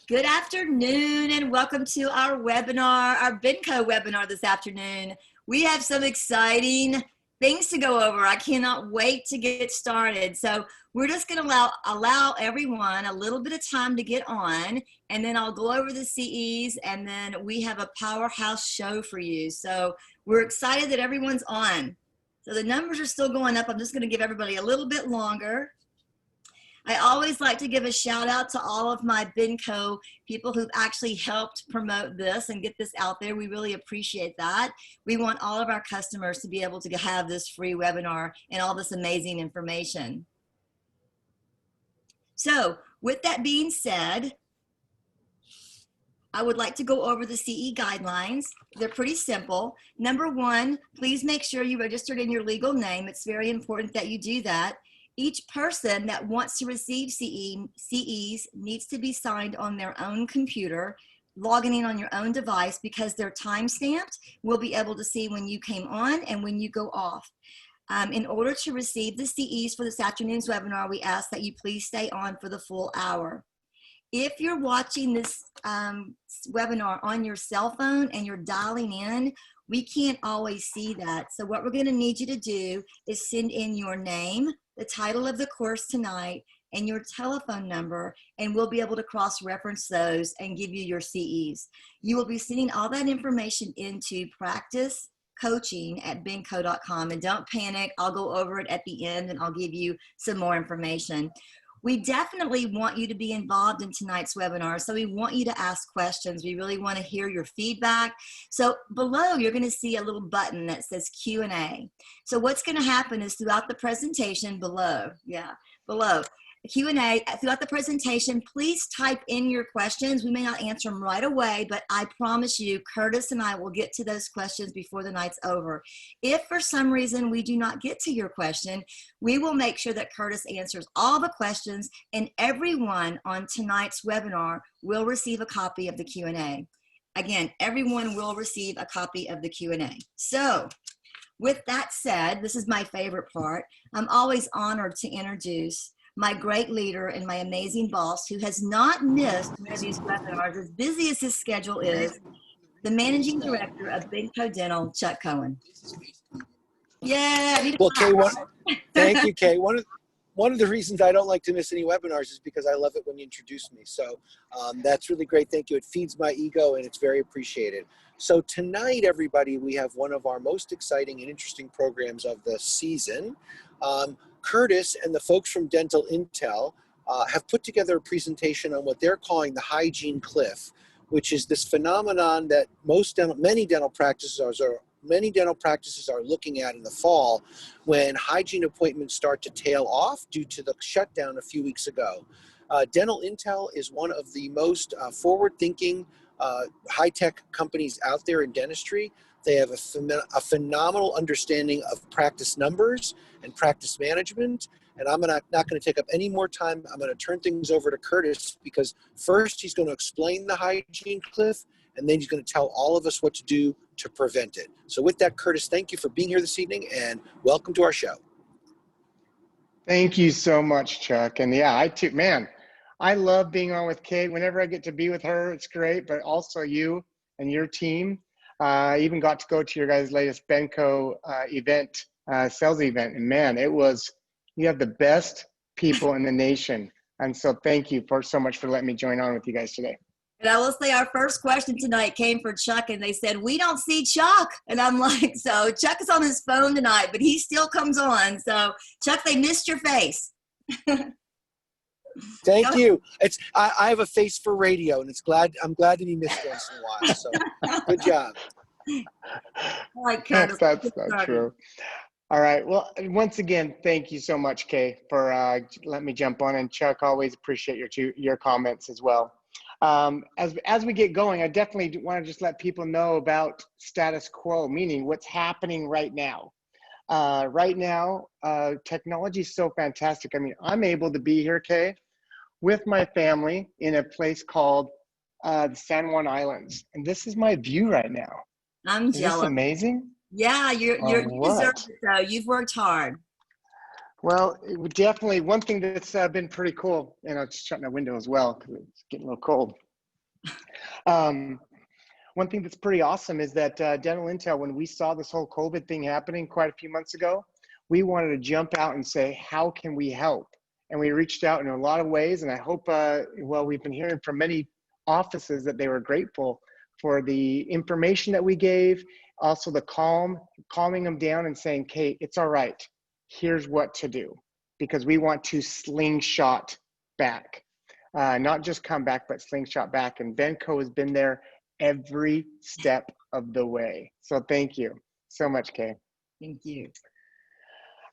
Good afternoon and welcome to our webinar, our Benco webinar this afternoon. We have some exciting things to go over. I cannot wait to get started. So we're just going to allow everyone a little bit of time to get on, and then I'll go over the CEs, and then we have a powerhouse show for you. So we're excited that everyone's on. So the numbers are still going up. I'm just going to give everybody a little bit longer. I always like to give a shout out to all of my Benco people who've actually helped promote this and get this out there. We really appreciate that. We want all of our customers to be able to have this free webinar and all this amazing information. So with that being said, I would like to go over the CE guidelines. They're pretty simple. Number one, please make sure you registered in your legal name. It's very important that you do that. Each person that wants to receive CEs needs to be signed on their own computer, logging in on your own device, because they're time stamped. We'll be able to see when you came on and when you go off. In order to receive the CEs for this afternoon's webinar, we ask that you please stay on for the full hour. If you're watching this webinar on your cell phone and you're dialing in, we can't always see that. So what we're going to need you to do is send in your name, the title of the course tonight, and your telephone number, and we'll be able to cross-reference those and give you your CEs. You will be sending all that information into practicecoaching@benco.com, and don't panic. I'll go over it at the end and I'll give you some more information. We definitely want you to be involved in tonight's webinar, so we want you to ask questions. We really want to hear your feedback. So below, you're going to see a little button that says Q&A. So what's going to happen is throughout the presentation below, Q&A, throughout the presentation, please type in your questions. We may not answer them right away, but I promise you, Curtis and I will get to those questions before the night's over. If for some reason we do not get to your question, we will make sure that Curtis answers all the questions, and everyone on tonight's webinar will receive a copy of the Q&A. Again, everyone will receive a copy of the Q&A. So, with that said, this is my favorite part. I'm always honored to introduce my great leader and my amazing boss, who has not missed one of these webinars, as busy as his schedule is, the Managing Director of Benco Dental, Chuck Cohen. Yeah. Well, Kay, thank you, Kay. One of the reasons I don't like to miss any webinars is because I love it when you introduce me. So that's really great. Thank you. It feeds my ego and it's very appreciated. So tonight, everybody, we have one of our most exciting and interesting programs of the season. Curtis and the folks from Dental Intel have put together a presentation on what they're calling the Hygiene Cliff, which is this phenomenon that many dental practices are looking at in the fall, when hygiene appointments start to tail off due to the shutdown a few weeks ago. Dental Intel is one of the most forward-thinking high-tech companies out there in dentistry. They have a phenomenal understanding of practice numbers and practice management. And I'm not going to take up any more time. I'm going to turn things over to Curtis, because first he's going to explain the Hygiene Cliff, and then he's going to tell all of us what to do to prevent it. So with that, Curtis, thank you for being here this evening, and welcome to our show. Thank you so much, Chuck. And yeah, I love being on with Kate. Whenever I get to be with her, it's great, but also you and your team. I even got to go to your guys' latest Benco event, sales event, and man, you have the best people in the nation. And so thank you so much for letting me join on with you guys today. And I will say our first question tonight came for Chuck, and they said, we don't see Chuck. And I'm like, so Chuck is on his phone tonight, but he still comes on. So Chuck, they missed your face. Thank you. I have a face for radio, and I'm glad to be missed once in a while. So good job. That's not true. All right. Well, once again, thank you so much, Kay, for letting me jump on. And Chuck, always appreciate your comments as well. As we get going, I definitely want to just let people know about status quo, meaning what's happening right now. Right now, technology is so fantastic. I mean, I'm able to be here, Kay, with my family in a place called the San Juan Islands. And this is my view right now. I'm jealous. Is this amazing? Yeah, you deserve it, though. You've worked hard. Well, definitely one thing that's been pretty cool, and I'll just shut my window as well because it's getting a little cold. One thing that's pretty awesome is that Dental Intel, when we saw this whole COVID thing happening quite a few months ago, we wanted to jump out and say, how can we help? And we reached out in a lot of ways. And I hope, well, we've been hearing from many offices that they were grateful for the information that we gave, also the calming them down and saying, Kate, it's all right. Here's what to do, because we want to slingshot back, not just come back, but slingshot back. And Benco has been there every step of the way. So thank you so much, Kay. Thank you.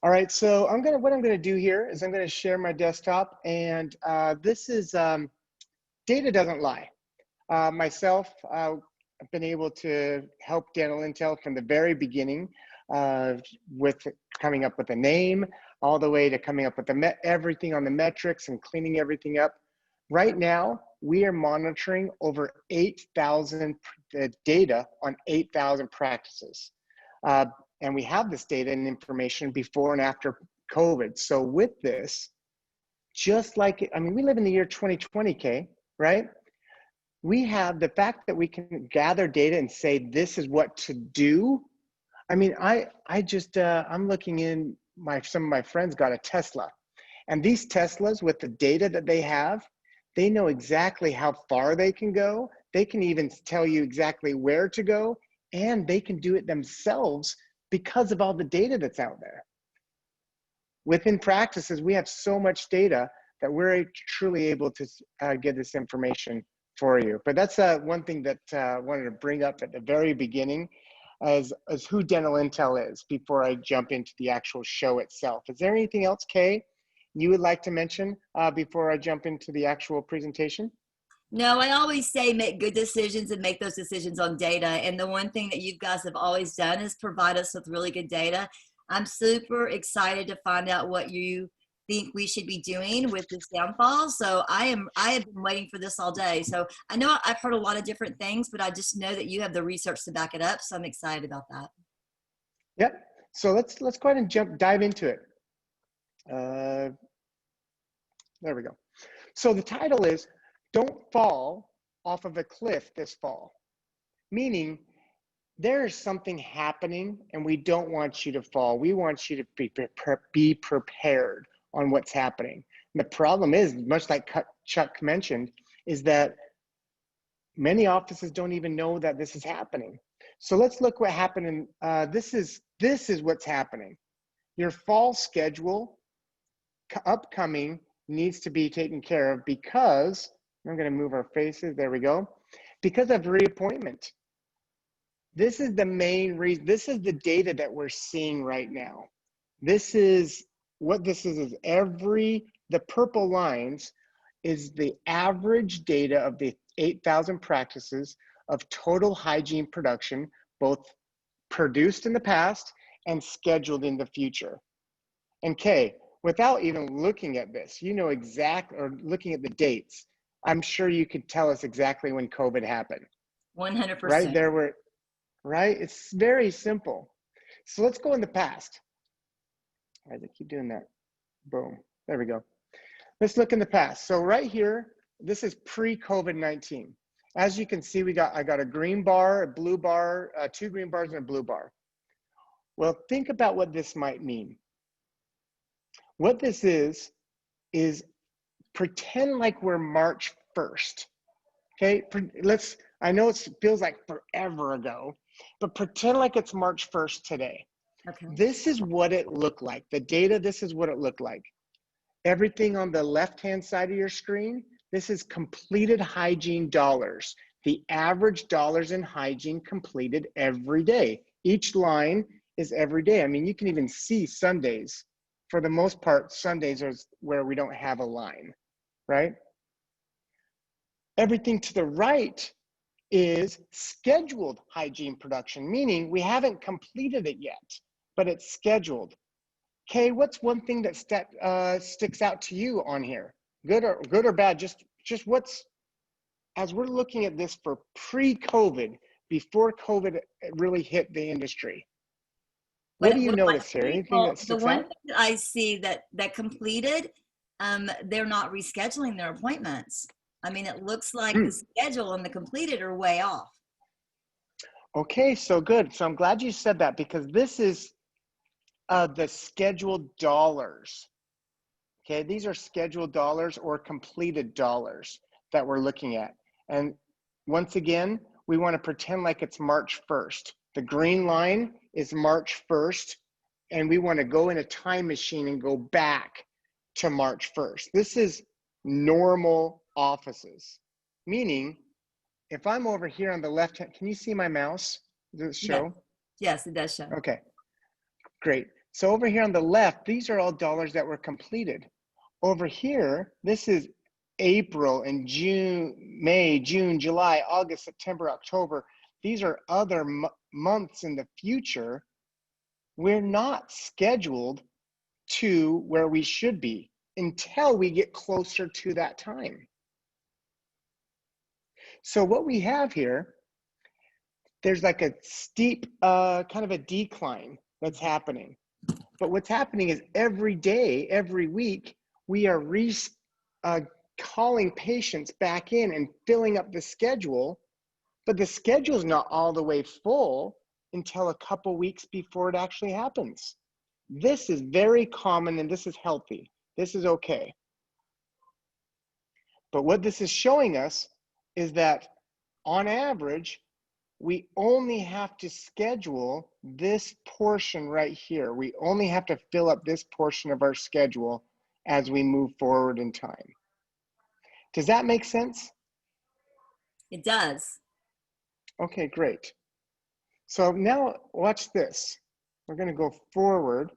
All right, so what I'm gonna do here is I'm gonna share my desktop, and this is data doesn't lie. Myself, I've been able to help Dental Intel from the very beginning, with coming up with a name, all the way to coming up with everything on the metrics and cleaning everything up. Right now, we are monitoring over 8,000 data on 8,000 practices. And we have this data and information before and after COVID. So with this, just like, I mean, we live in the year 2020, Kay, right? We have the fact that we can gather data and say, this is what to do. I mean, I'm looking in, some of my friends got a Tesla, and these Teslas, with the data that they have, they know exactly how far they can go. They can even tell you exactly where to go, and they can do it themselves because of all the data that's out there. Within practices, we have so much data that we're truly able to get this information for you. But that's one thing that I wanted to bring up at the very beginning as who Dental Intel is before I jump into the actual show itself. Is there anything else, Kay, you would like to mention before I jump into the actual presentation? No, I always say make good decisions and make those decisions on data. And the one thing that you guys have always done is provide us with really good data. I'm super excited to find out what you think we should be doing with this downfall. So I have been waiting for this all day. So I know I've heard a lot of different things, but I just know that you have the research to back it up. So I'm excited about that. Yep. So let's go ahead and dive into it. There we go. So the title is Don't Fall Off of a Cliff This Fall, meaning there is something happening and we don't want you to fall. We want you to be prepared on what's happening. And the problem is, much like Chuck mentioned, is that many offices don't even know that this is happening. So let's look what happened. This is what's happening. Your fall schedule upcoming needs to be taken care of because, I'm going to move our faces, there we go, because of reappointment. This is the main reason. This is the data that we're seeing right now. This is what this is the purple lines is the average data of the 8,000 practices of total hygiene production, both produced in the past and scheduled in the future. And Kay, without even looking at this, you know exactly, or looking at the dates, I'm sure you could tell us exactly when COVID happened. 100%. Right there were, right? It's very simple. So let's go in the past. Why does it keep doing that? Boom, there we go. Let's look in the past. So right here, this is pre-COVID-19. As you can see, I got a green bar, a blue bar, 2 green bars and a blue bar. Well, think about what this might mean. What this is pretend like we're March 1st. Okay, I know it feels like forever ago, but pretend like it's March 1st today. Okay. This is what it looked like. The data, this is what it looked like. Everything on the left-hand side of your screen, this is completed hygiene dollars. The average dollars in hygiene completed every day. Each line is every day. I mean, you can even see Sundays. For the most part, Sundays are where we don't have a line, right? Everything to the right is scheduled hygiene production, meaning we haven't completed it yet, but it's scheduled. Kay, what's one thing that sticks out to you on here? Good or bad? Just what's, as we're looking at this for pre-COVID, before COVID really hit the industry. What do you notice here? Anything that sticks out? The one thing that I see that completed, they're not rescheduling their appointments. I mean, it looks like the schedule and the completed are way off. Okay, so good. So I'm glad you said that, because this is the scheduled dollars. Okay, these are scheduled dollars or completed dollars that we're looking at. And once again, we want to pretend like it's March 1st. The green line is March 1st, and we want to go in a time machine and go back to March 1st. This is normal offices, meaning if I'm over here on the left hand, can you see my mouse? Does it show? Yes, it does show. Okay, great. So over here on the left, these are all dollars that were completed. Over here, this is April and June, May, June, July, August, September, October. These are other months in the future. We're not scheduled to where we should be until we get closer to that time. So what we have here, there's like a steep kind of a decline that's happening. But what's happening is every day, every week, we are calling patients back in and filling up the schedule, but the schedule is not all the way full until a couple weeks before it actually happens. This is very common, and this is healthy. This is okay. But what this is showing us is that on average, we only have to schedule this portion right here. We only have to fill up this portion of our schedule as we move forward in time. Does that make sense? It does. Okay, great. So now watch this. We're going to go forward.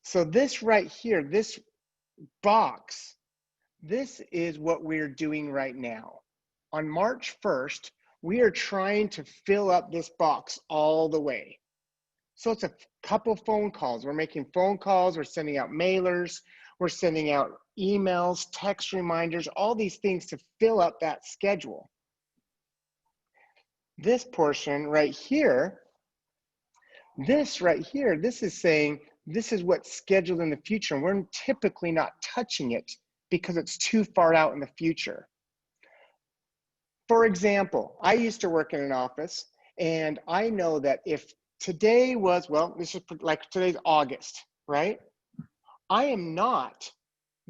So this right here, this box, this is what we're doing right now. On March 1st, we are trying to fill up this box all the way. So it's a couple phone calls. We're making phone calls, we're sending out mailers, we're sending out emails, text reminders, all these things to fill up that schedule. This portion right here, this is saying this is what's scheduled in the future. And we're typically not touching it because it's too far out in the future. For example, I used to work in an office, and I know that if today was, well, this is like today's August, right? I am not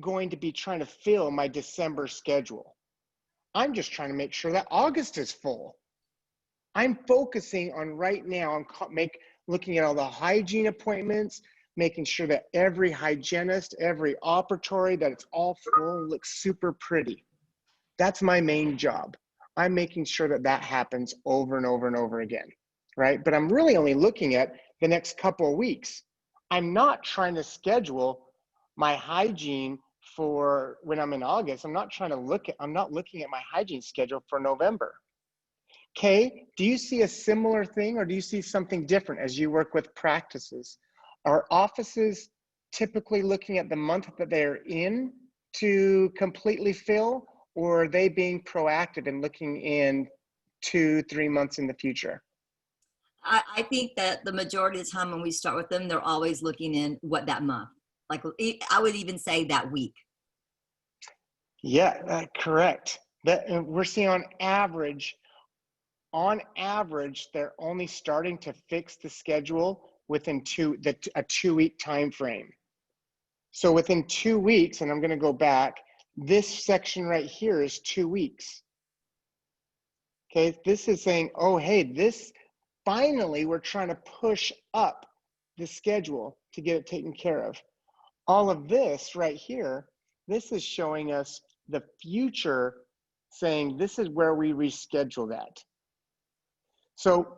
going to be trying to fill my December schedule. I'm just trying to make sure that August is full. I'm focusing on right now, looking at all the hygiene appointments, making sure that every hygienist, every operatory, that it's all full and looks super pretty. That's my main job. I'm making sure that that happens over and over and over again, right? But I'm really only looking at the next couple of weeks. I'm not trying to schedule my hygiene for when I'm in August. I'm not looking at my hygiene schedule for November. Kay, do you see a similar thing, or do you see something different as you work with practices? Are offices typically looking at the month that they're in to completely fill, or are they being proactive and looking in 2-3 months in the future? I think that the majority of the time when we start with them, they're always looking in what that month. Like I would even say that week. Yeah, correct. We're seeing on average, they're only starting to fix the schedule within a 2-week time frame. So within 2 weeks, and I'm going to go back, this section right here is 2 weeks. Okay, this is saying, oh, hey, this finally we're trying to push up the schedule to get it taken care of. All of this right here, this is showing us the future, saying this is where we reschedule that. So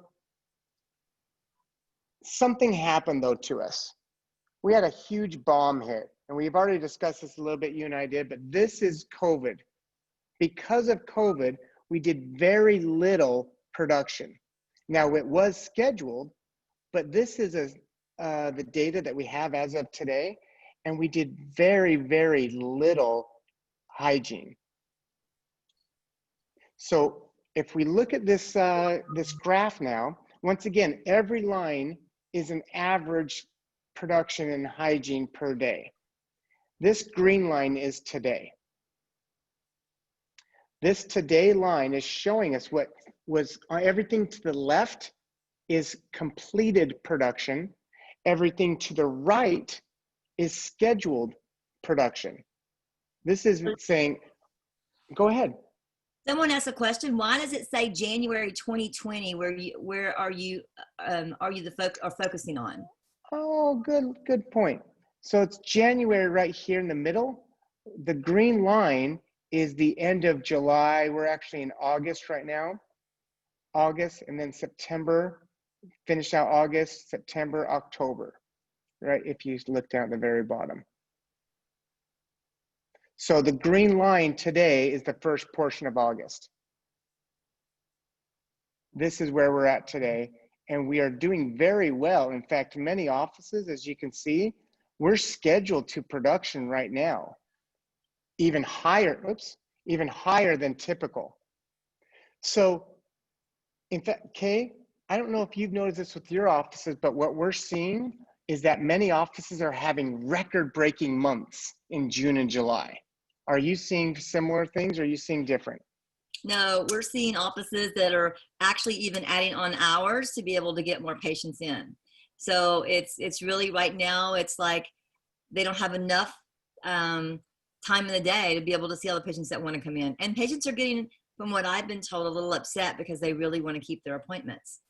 something happened though to us. We had a huge bomb hit, and we've already discussed this a little bit, you and I did, but this is COVID. Because of COVID, we did very little production. Now it was scheduled, but this is the data that we have as of today, and we did very, very little hygiene. So if we look at this, this graph now, once again, every line is an average production in hygiene per day. This green line is today. This today line is showing us what was everything to the left is completed production. Everything to the right is scheduled production. This is saying, go ahead. Someone asked a question. Why does it say January 2020? Where are you focusing on? Oh, good point. So it's January right here in the middle. The green line is the end of July. We're actually in August right now. August, and then September, finish out August, September, October, right? If you look down at the very bottom. So the green line today is the first portion of August. This is where we're at today, and we are doing very well. In fact, many offices, as you can see, we're scheduled to production right now, even higher, even higher than typical. So, in fact, Kay, I don't know if you've noticed this with your offices, but what we're seeing is that many offices are having record-breaking months in June and July. Are you seeing similar things, or are you seeing different? No, we're seeing offices that are actually even adding on hours to be able to get more patients in. So it's really right now, it's like they don't have enough time in the day to be able to see all the patients that want to come in. And patients are getting, from what I've been told, a little upset because they really want to keep their appointments.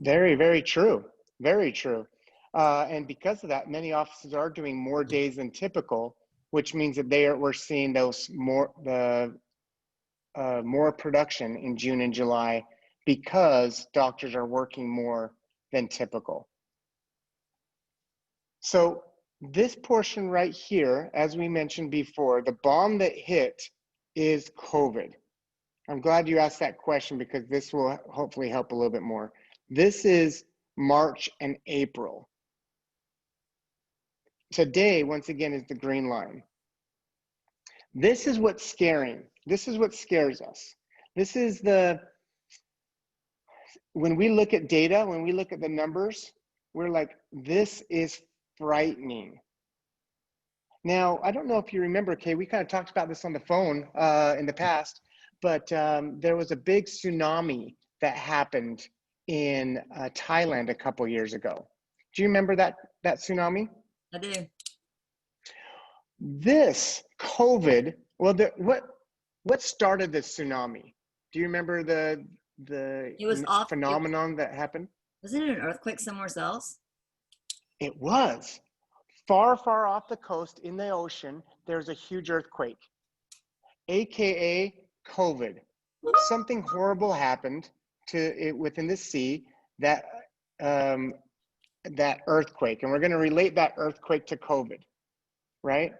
Very, very true. Very true. And because of that, many offices are doing more days than typical, which means that we're seeing those more production in June and July because doctors are working more than typical. So this portion right here, as we mentioned before, the bomb that hit is COVID. I'm glad you asked that question because this will hopefully help a little bit more. This is March and April. Today, once again, is the green line. This is what's scaring. This is what scares us. This is when we look at data, when we look at the numbers, we're like, this is frightening. Now, I don't know if you remember, Kay, we kind of talked about this on the phone in the past, but there was a big tsunami that happened in Thailand a couple years ago. Do you remember that tsunami? I do. This COVID, well, what started the tsunami? Do you remember the phenomenon that happened? Wasn't it an earthquake somewhere else? It was. Far, far off the coast in the ocean, there's a huge earthquake, AKA COVID. Something horrible happened within the sea, that earthquake, and we're going to relate that earthquake to COVID, right?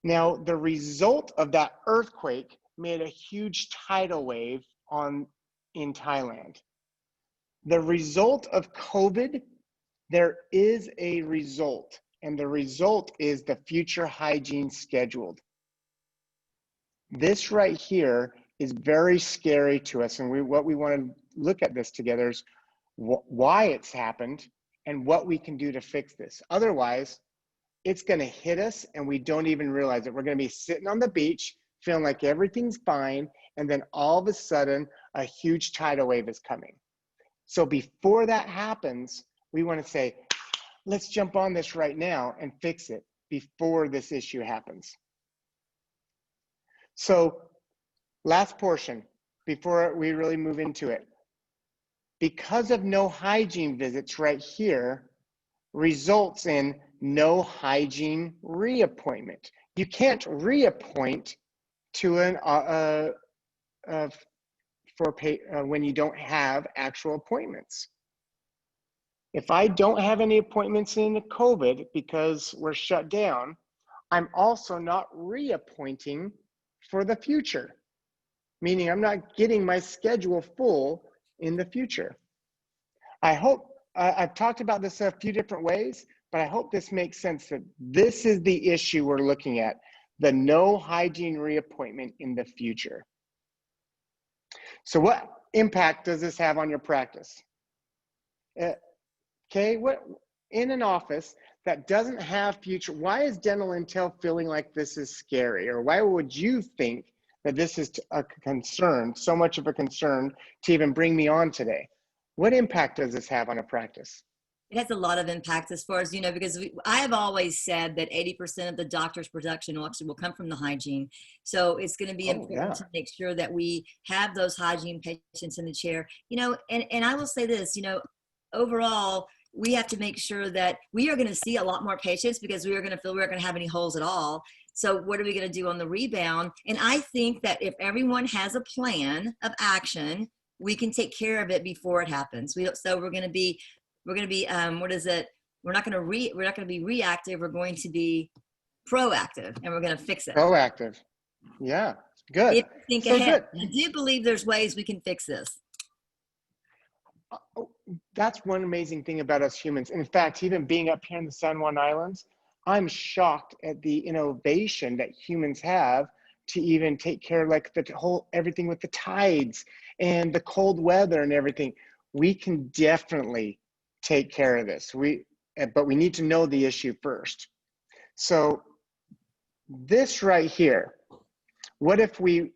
Now, the result of that earthquake made a huge tidal wave in Thailand. The result of COVID, there is a result, and the result is the future hygiene scheduled. This right here is very scary to us, and what we want to look at this together is why it's happened and what we can do to fix this. Otherwise, it's going to hit us and we don't even realize it. We're going to be sitting on the beach feeling like everything's fine, and then all of a sudden a huge tidal wave is coming. So before that happens, we want to say, let's jump on this right now and fix it before this issue happens. So last portion before we really move into it. Because of no hygiene visits right here results in no hygiene reappointment. You can't reappoint to when you don't have actual appointments. If I don't have any appointments in COVID because we're shut down, I'm also not reappointing for the future, meaning I'm not getting my schedule full in the future. I hope I've talked about this a few different ways, but I hope this makes sense that this is the issue we're looking at, the no hygiene reappointment in the future. So what impact does this have on your practice? Okay, what in an office that doesn't have future, why is dental intel feeling like this is scary? Or why would you think that this is a concern, so much of a concern to even bring me on today. What impact does this have on a practice? It has a lot of impact as far as, because I have always said that 80% of the doctor's production will come from the hygiene. So it's going to be important to make sure that we have those hygiene patients in the chair, and I will say this, overall, we have to make sure that we are going to see a lot more patients because we are going to feel we're going to have any holes at all. So what are we going to do on the rebound? And I think that if everyone has a plan of action, we can take care of it before it happens. So we're going to be what is it? We're not going to be reactive. We're going to be proactive, and we're going to fix it. Proactive. Yeah. Good. If we think ahead. I do believe there's ways we can fix this. That's one amazing thing about us humans. In fact, even being up here in the San Juan Islands, I'm shocked at the innovation that humans have to even take care of like the whole, everything with the tides and the cold weather and everything. We can definitely take care of this. But we need to know the issue first. So this right here, what if we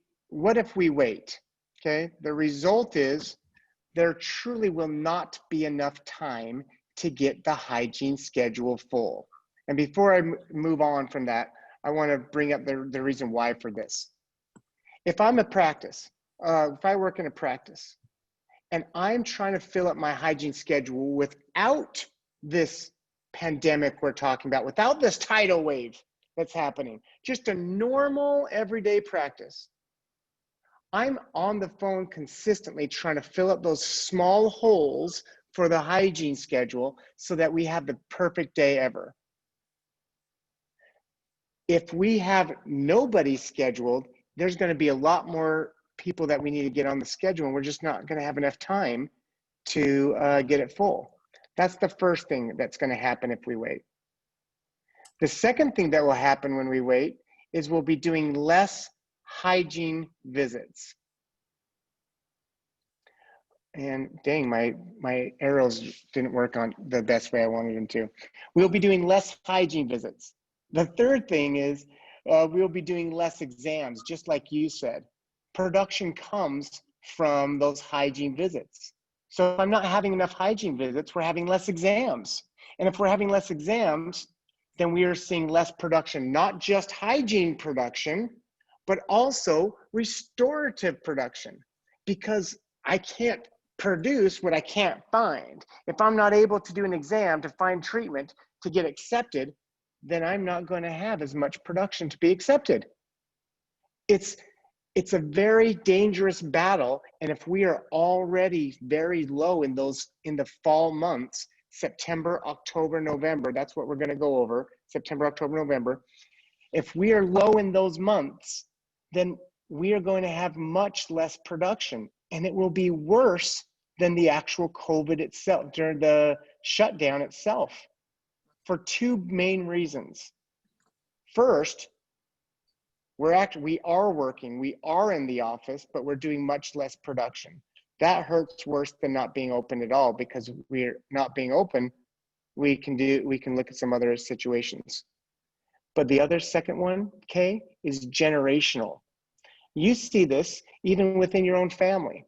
wait? Okay, the result is there truly will not be enough time to get the hygiene schedule full. And before I move on from that, I want to bring up the reason why for this. If I'm a practice, if I work in a practice, and I'm trying to fill up my hygiene schedule without this pandemic we're talking about, without this tidal wave that's happening, just a normal everyday practice, I'm on the phone consistently trying to fill up those small holes for the hygiene schedule so that we have the perfect day ever. If we have nobody scheduled, there's going to be a lot more people that we need to get on the schedule, and we're just not going to have enough time to get it full. That's the first thing that's going to happen if we wait. The second thing that will happen when we wait is we'll be doing less hygiene visits. And dang, my arrows didn't work on the best way I wanted them to. We'll be doing less hygiene visits. The third thing is we'll be doing less exams, just like you said. Production comes from those hygiene visits. So if I'm not having enough hygiene visits, we're having less exams. And if we're having less exams, then we are seeing less production, not just hygiene production, but also restorative production, because I can't produce what I can't find. If I'm not able to do an exam to find treatment to get accepted, then I'm not going to have as much production to be accepted. It's a very dangerous battle, and if we are already very low in the fall months, September, October, November, that's what we're going to go over, September, October, November. If we are low in those months, then we are going to have much less production, and it will be worse than the actual COVID itself, during the shutdown itself, for two main reasons. First, we are working, we are in the office, but we're doing much less production. That hurts worse than not being open at all, because we're not being open, we can look at some other situations. But the other second one, Kay, is generational. You see this even within your own family.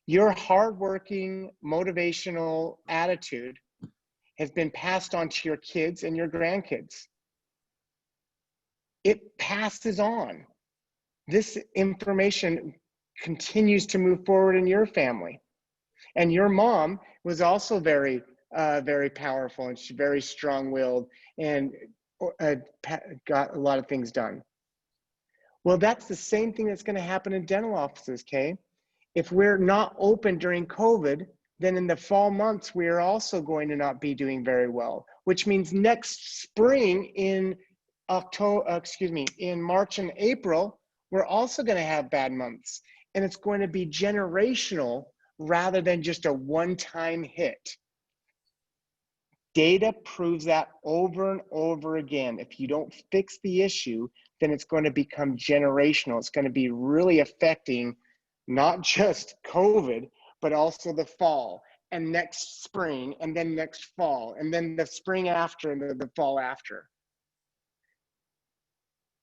Your hardworking, motivational attitude has been passed on to your kids and your grandkids. It passes on. This information continues to move forward in your family. And your mom was also very, very powerful, and she's very strong-willed and got a lot of things done. Well, that's the same thing that's going to happen in dental offices, Kay. If we're not open during COVID, then in the fall months, we are also going to not be doing very well, which means next spring in March and April, we're also going to have bad months, and it's going to be generational rather than just a one-time hit. Data proves that over and over again. If you don't fix the issue, then it's going to become generational. It's going to be really affecting not just COVID, but also the fall and next spring, and then next fall, and then the spring after, and the fall after.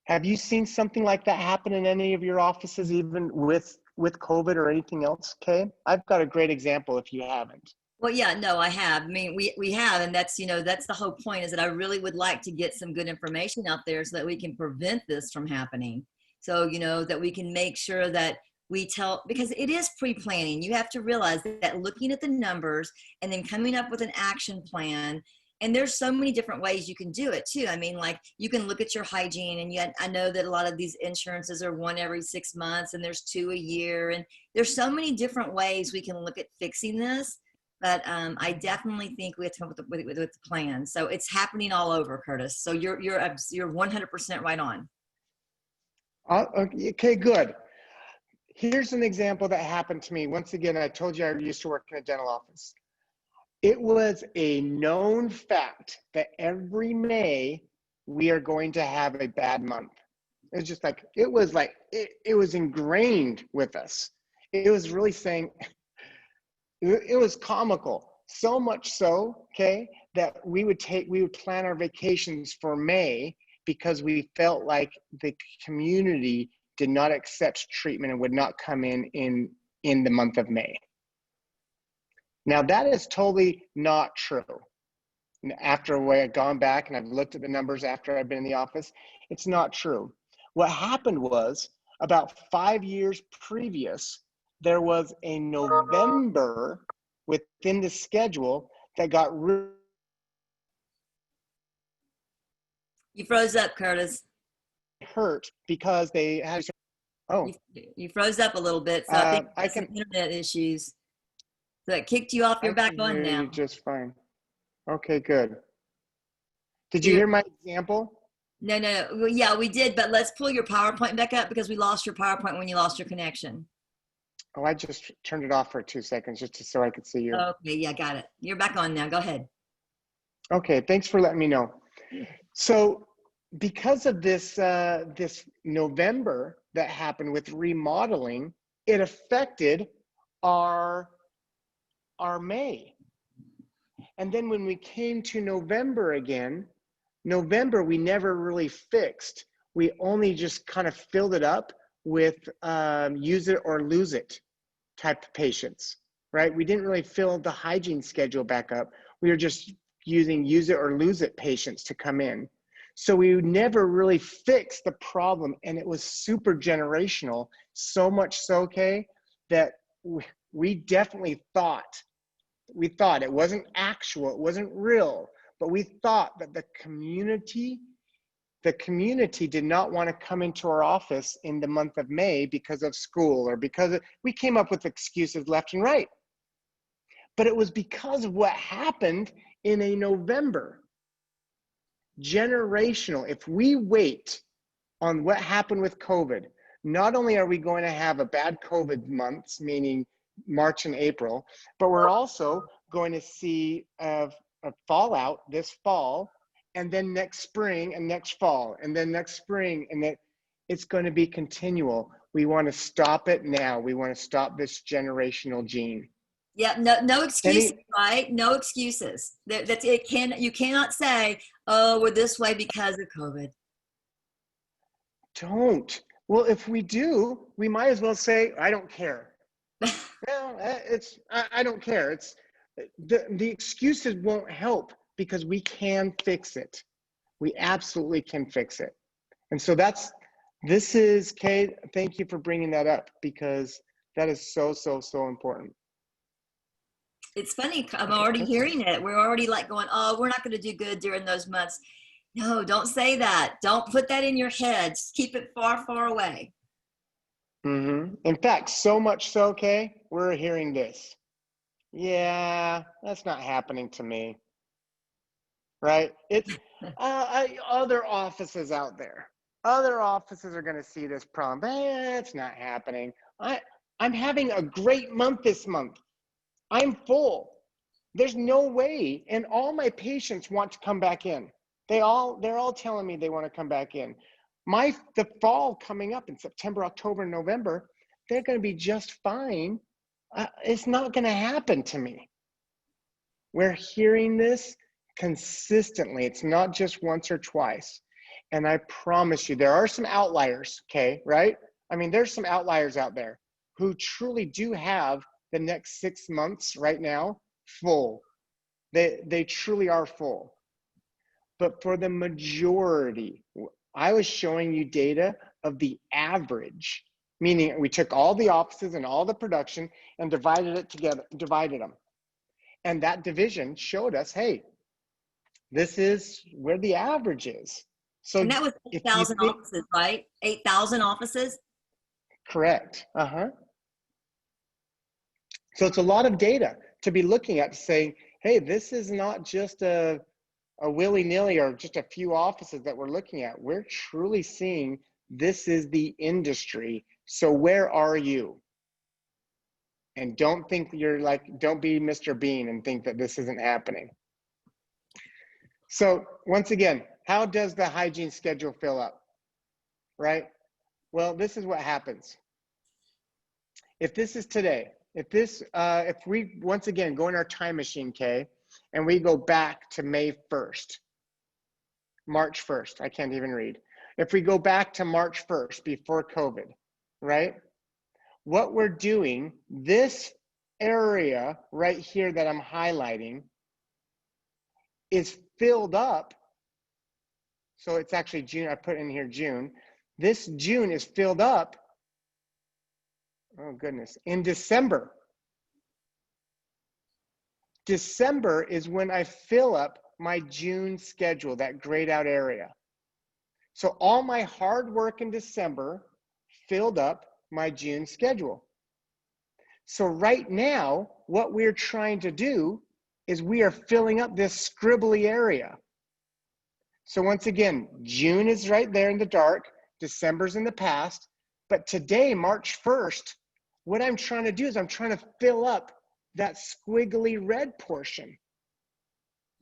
Have you seen something like that happen in any of your offices, even with COVID or anything else, Kay? I've got a great example if you haven't. Well, yeah, no, I have. I mean, we have, and that's, that's the whole point, is that I really would like to get some good information out there so that we can prevent this from happening. So, that we can make sure that we tell, because it is pre-planning. You have to realize that looking at the numbers and then coming up with an action plan. And there's so many different ways you can do it too. I mean, like, you can look at your hygiene, and yet I know that a lot of these insurances are 1 every 6 months, and there's 2 a year. And there's so many different ways we can look at fixing this. But I definitely think we have to come up with the plan. So it's happening all over, Curtis. So you're 100% right on. Okay, good. Here's an example that happened to me. Once again, I told you I used to work in a dental office. It was a known fact that every May we are going to have a bad month. It's just like, it was ingrained with us. It was really saying, it was comical. So much so, okay, that we would plan our vacations for May because we felt like the community did not accept treatment and would not come in the month of May. Now that is totally not true. After I had gone back and I've looked at the numbers after I've been in the office, it's not true. What happened was, about 5 years previous, there was a November within the schedule that got You froze up, Curtis. hurt because they had. Oh, you froze up a little bit. So I think I some internet issues. So it kicked you off. You're back on now. You just fine. Okay, good. Did you hear my example? No. Well, yeah, we did. But let's pull your PowerPoint back up, because we lost your PowerPoint when you lost your connection. Oh, I just turned it off for 2 seconds so I could see you. Okay, yeah, got it. You're back on now. Go ahead. Okay, thanks for letting me know. So because of this November that happened with remodeling, it affected our May. And then when we came to November again, we never really fixed. We only just kind of filled it up with use it or lose it type of patients, right? We didn't really fill the hygiene schedule back up. We were just using use it or lose it patients to come in. So we never really fixed the problem, and it was super generational, so much so, okay, that we definitely thought it wasn't actual, it wasn't real, but we thought that the community did not want to come into our office in the month of May because of school, or we came up with excuses left and right. But it was because of what happened in a November. Generational. If we wait on what happened with COVID, not only are we going to have a bad COVID months, meaning March and April, but we're also going to see a fallout this fall, and then next spring and next fall, and then next spring, and then it's going to be continual. We want to stop it now. We want to stop this generational gene. Yeah, no excuses, right? No excuses. You cannot say, oh, we're this way because of COVID. Don't. Well, if we do, we might as well say, I don't care. Well, I don't care. It's the excuses won't help, because we can fix it. We absolutely can fix it. And so this is, Kate, thank you for bringing that up, because that is so important. It's funny, I'm already hearing it. We're already like going, oh, we're not going to do good during those months. No, don't say that. Don't put that in your head. Just keep it far away. Mm-hmm. In fact, so much so, Kay, we're hearing this. Yeah, that's not happening to me. Right? It's other offices out there. Other offices are going to see this problem. But it's not happening. I'm having a great month this month. I'm full. There's no way. And all my patients want to come back in. They're all telling me they want to come back in. The fall coming up in September, October, and November, they're going to be just fine. It's not going to happen to me. We're hearing this consistently. It's not just once or twice. And I promise you, there are some outliers, okay, right? I mean, there's some outliers out there who truly do have the next 6 months right now full. They truly are full. But for the majority, I was showing you data of the average, meaning we took all the offices and all the production and divided it together, divided them. And that division showed us, hey, this is where the average is. So And that was if you 8,000 think, offices, right? 8,000 offices. correct, So it's a lot of data to be looking at, saying, hey, this is not just a willy-nilly or just a few offices that we're looking at. We're truly seeing this is the industry. So where are you? And don't think you're like, don't be Mr. Bean and think that this isn't happening. So once again, how does the hygiene schedule fill up, right? Well, this is what happens. If this is today, if we once again go in our time machine, Kay, and we go back to May 1st, March 1st, I can't even read. If we go back to March 1st before COVID, right? What we're doing, this area right here that I'm highlighting is filled up. So it's actually June, I put in here June. This June is filled up, oh goodness, in December. December is when I fill up my June schedule, that grayed out area. So all my hard work in December filled up my June schedule. So right now, what we're trying to do is we are filling up this scribbly area. So once again, June is right there in the dark, December's in the past, but today, March 1st, what I'm trying to do is I'm trying to fill up that squiggly red portion.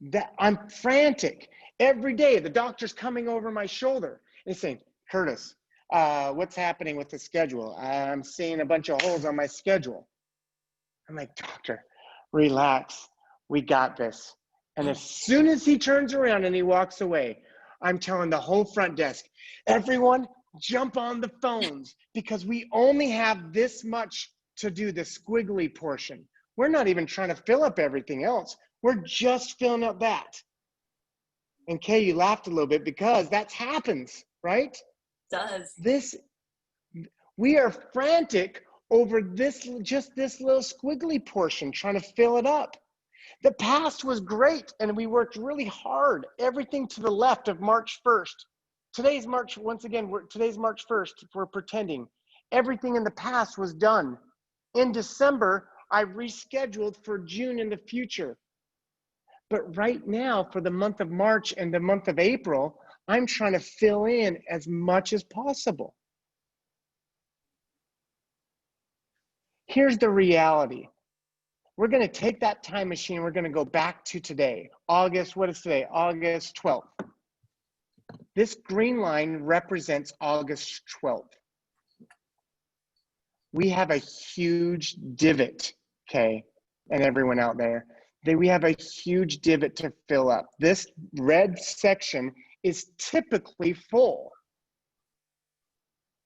That I'm frantic. Every day, the doctor's coming over my shoulder and saying, Curtis, what's happening with the schedule? I'm seeing a bunch of holes on my schedule. I'm like, doctor, relax. We got this. And as soon as he turns around and he walks away, I'm telling the whole front desk, everyone jump on the phones because we only have this much to do, the squiggly portion. We're not even trying to fill up everything else. We're just filling up that. And Kay, you laughed a little bit because that happens, right? Does. We are frantic over this, just this little squiggly portion, trying to fill it up. The past was great, and we worked really hard. Everything to the left of March 1st. Today's March, once again, today's March 1st, we're pretending. Everything in the past was done. In December, I rescheduled for June in the future. But right now, for the month of March and the month of April, I'm trying to fill in as much as possible. Here's the reality. We're going to take that time machine. We're going to go back to today. August, what is today? August 12th. This green line represents August 12th. We have a huge divot, okay, and everyone out there. We have a huge divot to fill up. This red section is typically full,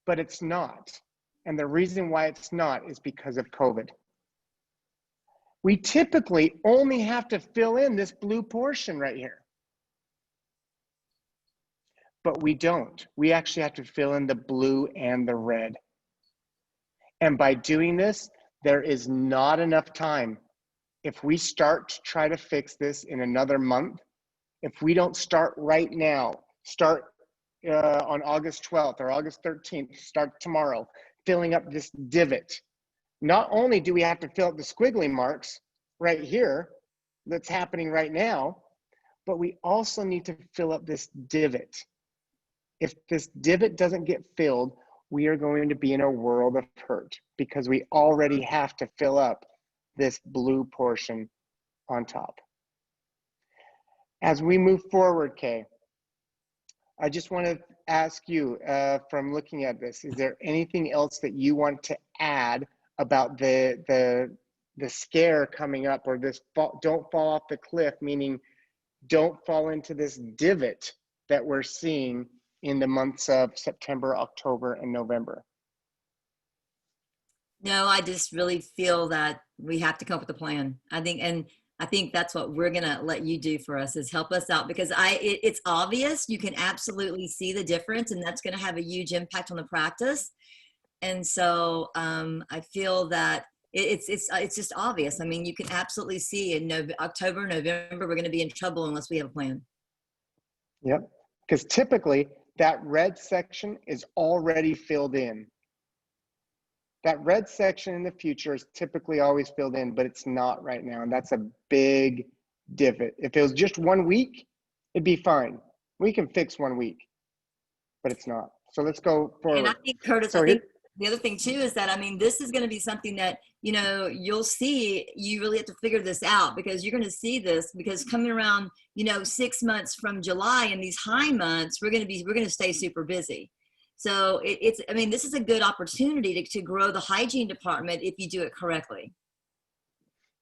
but it's not. And the reason why it's not is because of COVID. We typically only have to fill in this blue portion right here. But we don't. We actually have to fill in the blue and the red. And by doing this, there is not enough time. If we start to try to fix this in another month, if we don't start right now, start on August 12th or August 13th, start tomorrow, filling up this divot. Not only do we have to fill up the squiggly marks right here that's happening right now, but we also need to fill up this divot. If this divot doesn't get filled, we are going to be in a world of hurt because we already have to fill up this blue portion on top. As we move forward, Kay, I just want to ask you, from looking at this, is there anything else that you want to add about the scare coming up, or this don't fall off the cliff, meaning don't fall into this divot that we're seeing in the months of September, October, and November? No, I just really feel that we have to come up with a plan. I think that's what we're gonna let you do for us is help us out because it's obvious you can absolutely see the difference, and that's gonna have a huge impact on the practice. And so I feel that it's just obvious. I mean, you can absolutely see in October, November, we're gonna be in trouble unless we have a plan. Yep. Because typically that red section is already filled in. That red section in the future is typically always filled in, but it's not right now. And that's a big divot. If it was just 1 week, it'd be fine. We can fix 1 week, but it's not. So let's go forward. And I think, Curtis, So I think the other thing too is that, I mean, this is going to be something that, you know, you'll see, you really have to figure this out because you're going to see this because coming around, you know, 6 months from July and these high months, we're going to stay super busy. So I mean, this is a good opportunity to grow the hygiene department if you do it correctly.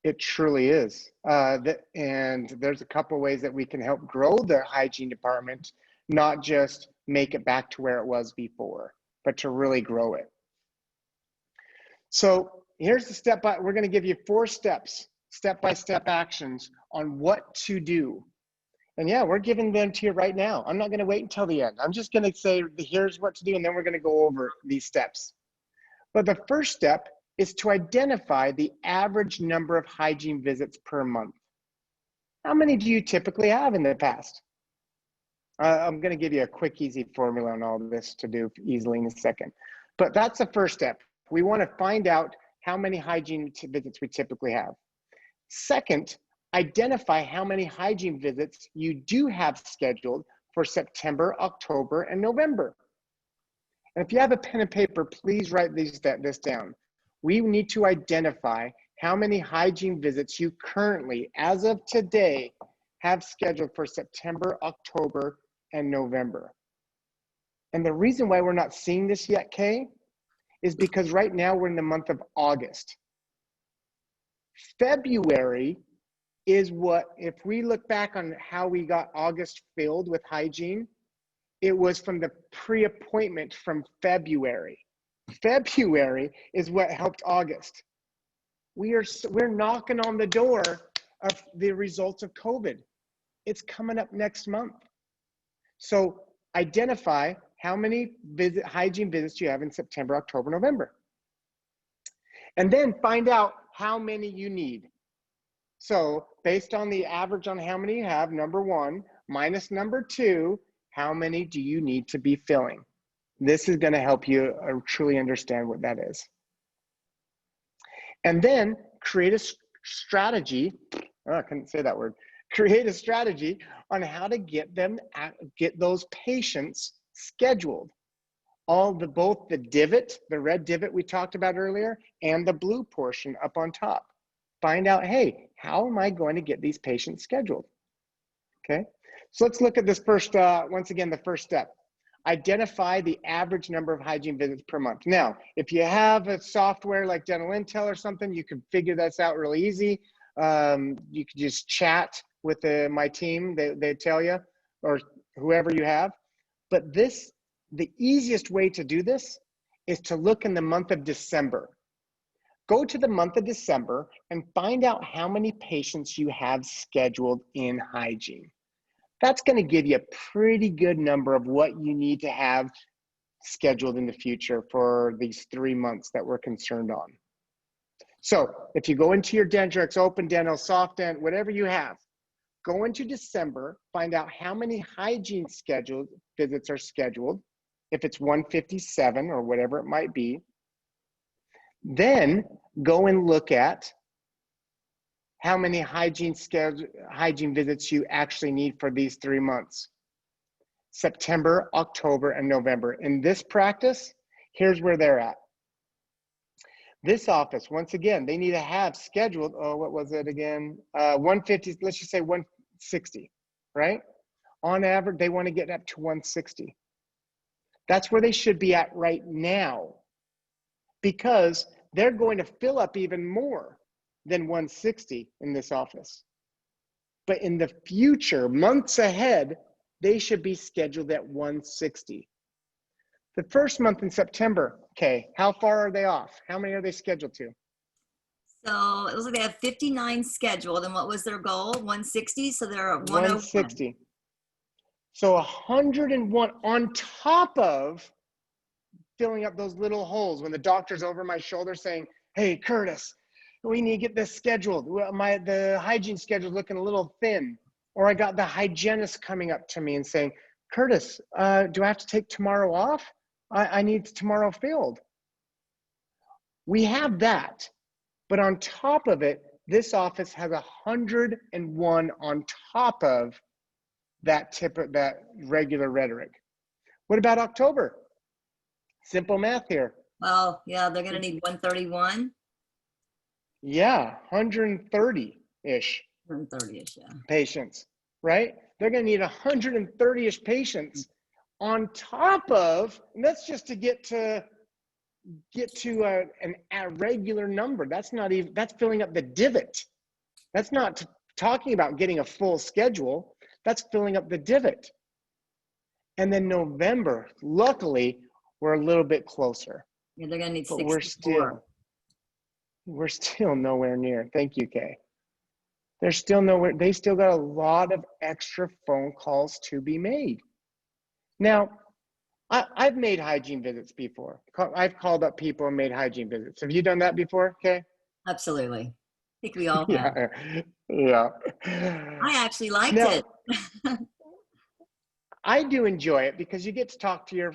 It truly is. And there's a couple ways that we can help grow the hygiene department, not just make it back to where it was before, but to really grow it. So here's the we're going to give you 4 steps, step-by-step actions on what to do. And yeah, we're giving them to you right now. I'm not going to wait until the end. I'm just going to say, here's what to do, and then we're going to go over these steps. But the first step is to identify the average number of hygiene visits per month. How many do you typically have in the past? I'm going to give you a quick, easy formula on all of this to do easily in a second. But that's the first step. We want to find out how many hygiene visits we typically have. Second, identify how many hygiene visits you do have scheduled for September, October, and November. And if you have a pen and paper, please write this down. We need to identify how many hygiene visits you currently, as of today, have scheduled for September, October, and November. And the reason why we're not seeing this yet, Kay, is because right now we're in the month of August. February is what, if we look back on how we got August filled with hygiene, it was from the pre-appointment from February. February is what helped August. We're knocking on the door of the results of COVID. It's coming up next month. So identify how many hygiene visits you have in September, October, November. And then find out how many you need. So based on the average on how many you have, number 1, minus number 2, how many do you need to be filling? This is going to help you truly understand what that is. And then create a strategy. Oh, I couldn't say that word. Create a strategy on how to get those patients scheduled. Both the divot, the red divot we talked about earlier, and the blue portion up on top. Find out, hey, how am I going to get these patients scheduled? Okay, so let's look at this first, once again, the first step. Identify the average number of hygiene visits per month. Now, if you have a software like Dental Intel or something, you can figure this out really easy. You can just chat with my team, they tell you, or whoever you have. But the easiest way to do this is to look in the month of December. Go to the month of December and find out how many patients you have scheduled in hygiene. That's going to give you a pretty good number of what you need to have scheduled in the future for these 3 months that we're concerned on. So if you go into your Dentrix, Open Dental, Soft Dent, whatever you have, go into December, find out how many hygiene visits are scheduled, if it's 157 or whatever it might be. Then go and look at how many hygiene visits you actually need for these 3 months. September, October, and November. In this practice, here's where they're at. This office, once again, they need to have scheduled, what was it again? 150, let's just say 160, right? On average, they want to get up to 160. That's where they should be at right now, because they're going to fill up even more than 160 in this office. But in the future, months ahead, they should be scheduled at 160. The first month in September, okay, how far are they off? How many are they scheduled to? So it looks like they have 59 scheduled. And what was their goal? 160. So they're at 101. 160. So 101 on top of filling up those little holes when the doctor's over my shoulder saying, hey, Curtis, we need to get this scheduled. The hygiene schedule is looking a little thin. Or I got the hygienist coming up to me and saying, Curtis, do I have to take tomorrow off? I need tomorrow filled. We have that. But on top of it, this office has 101 on top of that regular rhetoric. What about October? Simple math here. Well, yeah, they're going to need 131. Yeah, 130-ish. 130-ish, yeah. Patients, right? They're going to need 130-ish patients on top of, and that's just to get to a regular number. That's not even, that's filling up the divot. That's not talking about getting a full schedule. That's filling up the divot. And then November, luckily, we're a little bit closer. Yeah, they're going to need but 64. we're still nowhere near. Thank you, Kay. They're still nowhere. They still got a lot of extra phone calls to be made. Now, I've made hygiene visits before. I've called up people and made hygiene visits. Have you done that before, Kay? Absolutely. I think we all have. Yeah. I actually liked Now, it. I do enjoy it because you get to talk to your,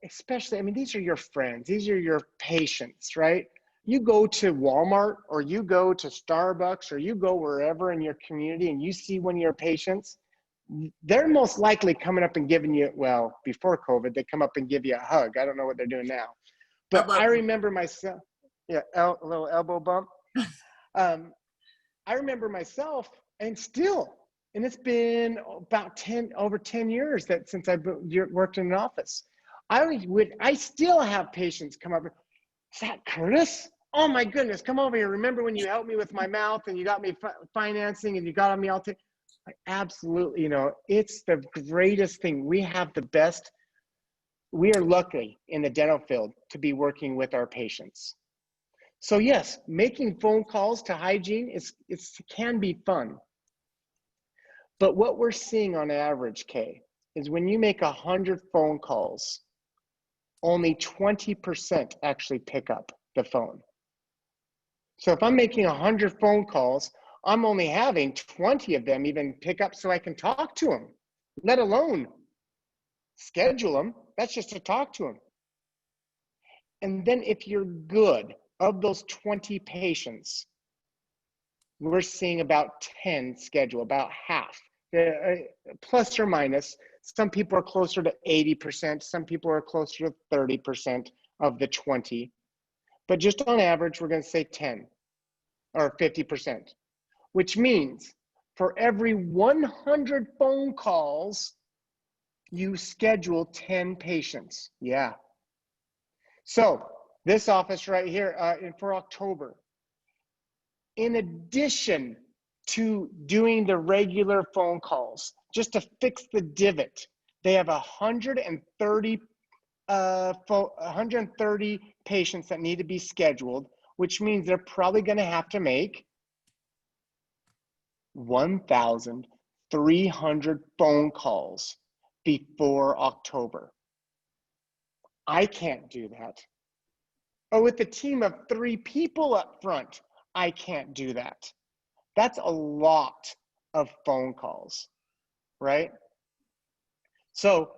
especially, I mean, these are your friends. These are your patients, right? You go to Walmart or you go to Starbucks or you go wherever in your community and you see one of your patients, they're most likely coming up and giving you, well, before COVID, they come up and give you a hug. I don't know what they're doing now. But I remember myself, a little elbow bump. I remember myself and still, and it's been about over 10 years that since I've worked in an office. I still have patients come up, is that Curtis? Oh my goodness, come over here. Remember when you helped me with my mouth and you got me financing and you got on me all absolutely, it's the greatest thing. We have the best, we are lucky in the dental field to be working with our patients. So yes, making phone calls to hygiene can be fun. But what we're seeing on average, Kay, is when you make 100 phone calls, only 20% actually pick up the phone. So if I'm making 100 phone calls, I'm only having 20 of them even pick up so I can talk to them, let alone schedule them. That's just to talk to them. And then if you're good, of those 20 patients, we're seeing about 10 schedule, about half, plus or minus. Some people are closer to 80%, some people are closer to 30% of the 20. But just on average, we're going to say 10 or 50%. Which means for every 100 phone calls, you schedule 10 patients. Yeah. So this office right here for October, in addition to doing the regular phone calls, just to fix the divot, they have 130 patients that need to be scheduled, which means they're probably going to have to make 1,300 phone calls before October. I can't do that. Or with a team of 3 people up front, I can't do that. That's a lot of phone calls, right? So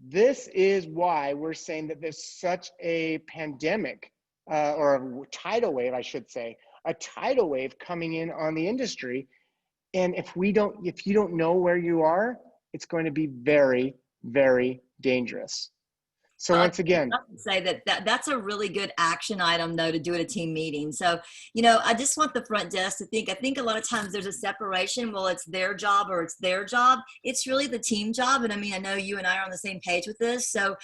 this is why we're saying that there's such a pandemic or a tidal wave, I should say, a tidal wave coming in on the industry. And if you don't know where you are, it's going to be very, very dangerous. So once again, I would say that's a really good action item though to do at a team meeting. So, I just want the front desk to think, I think a lot of times there's a separation. Well, it's their job or it's their job. It's really the team job. And I mean, I know you and I are on the same page with this. So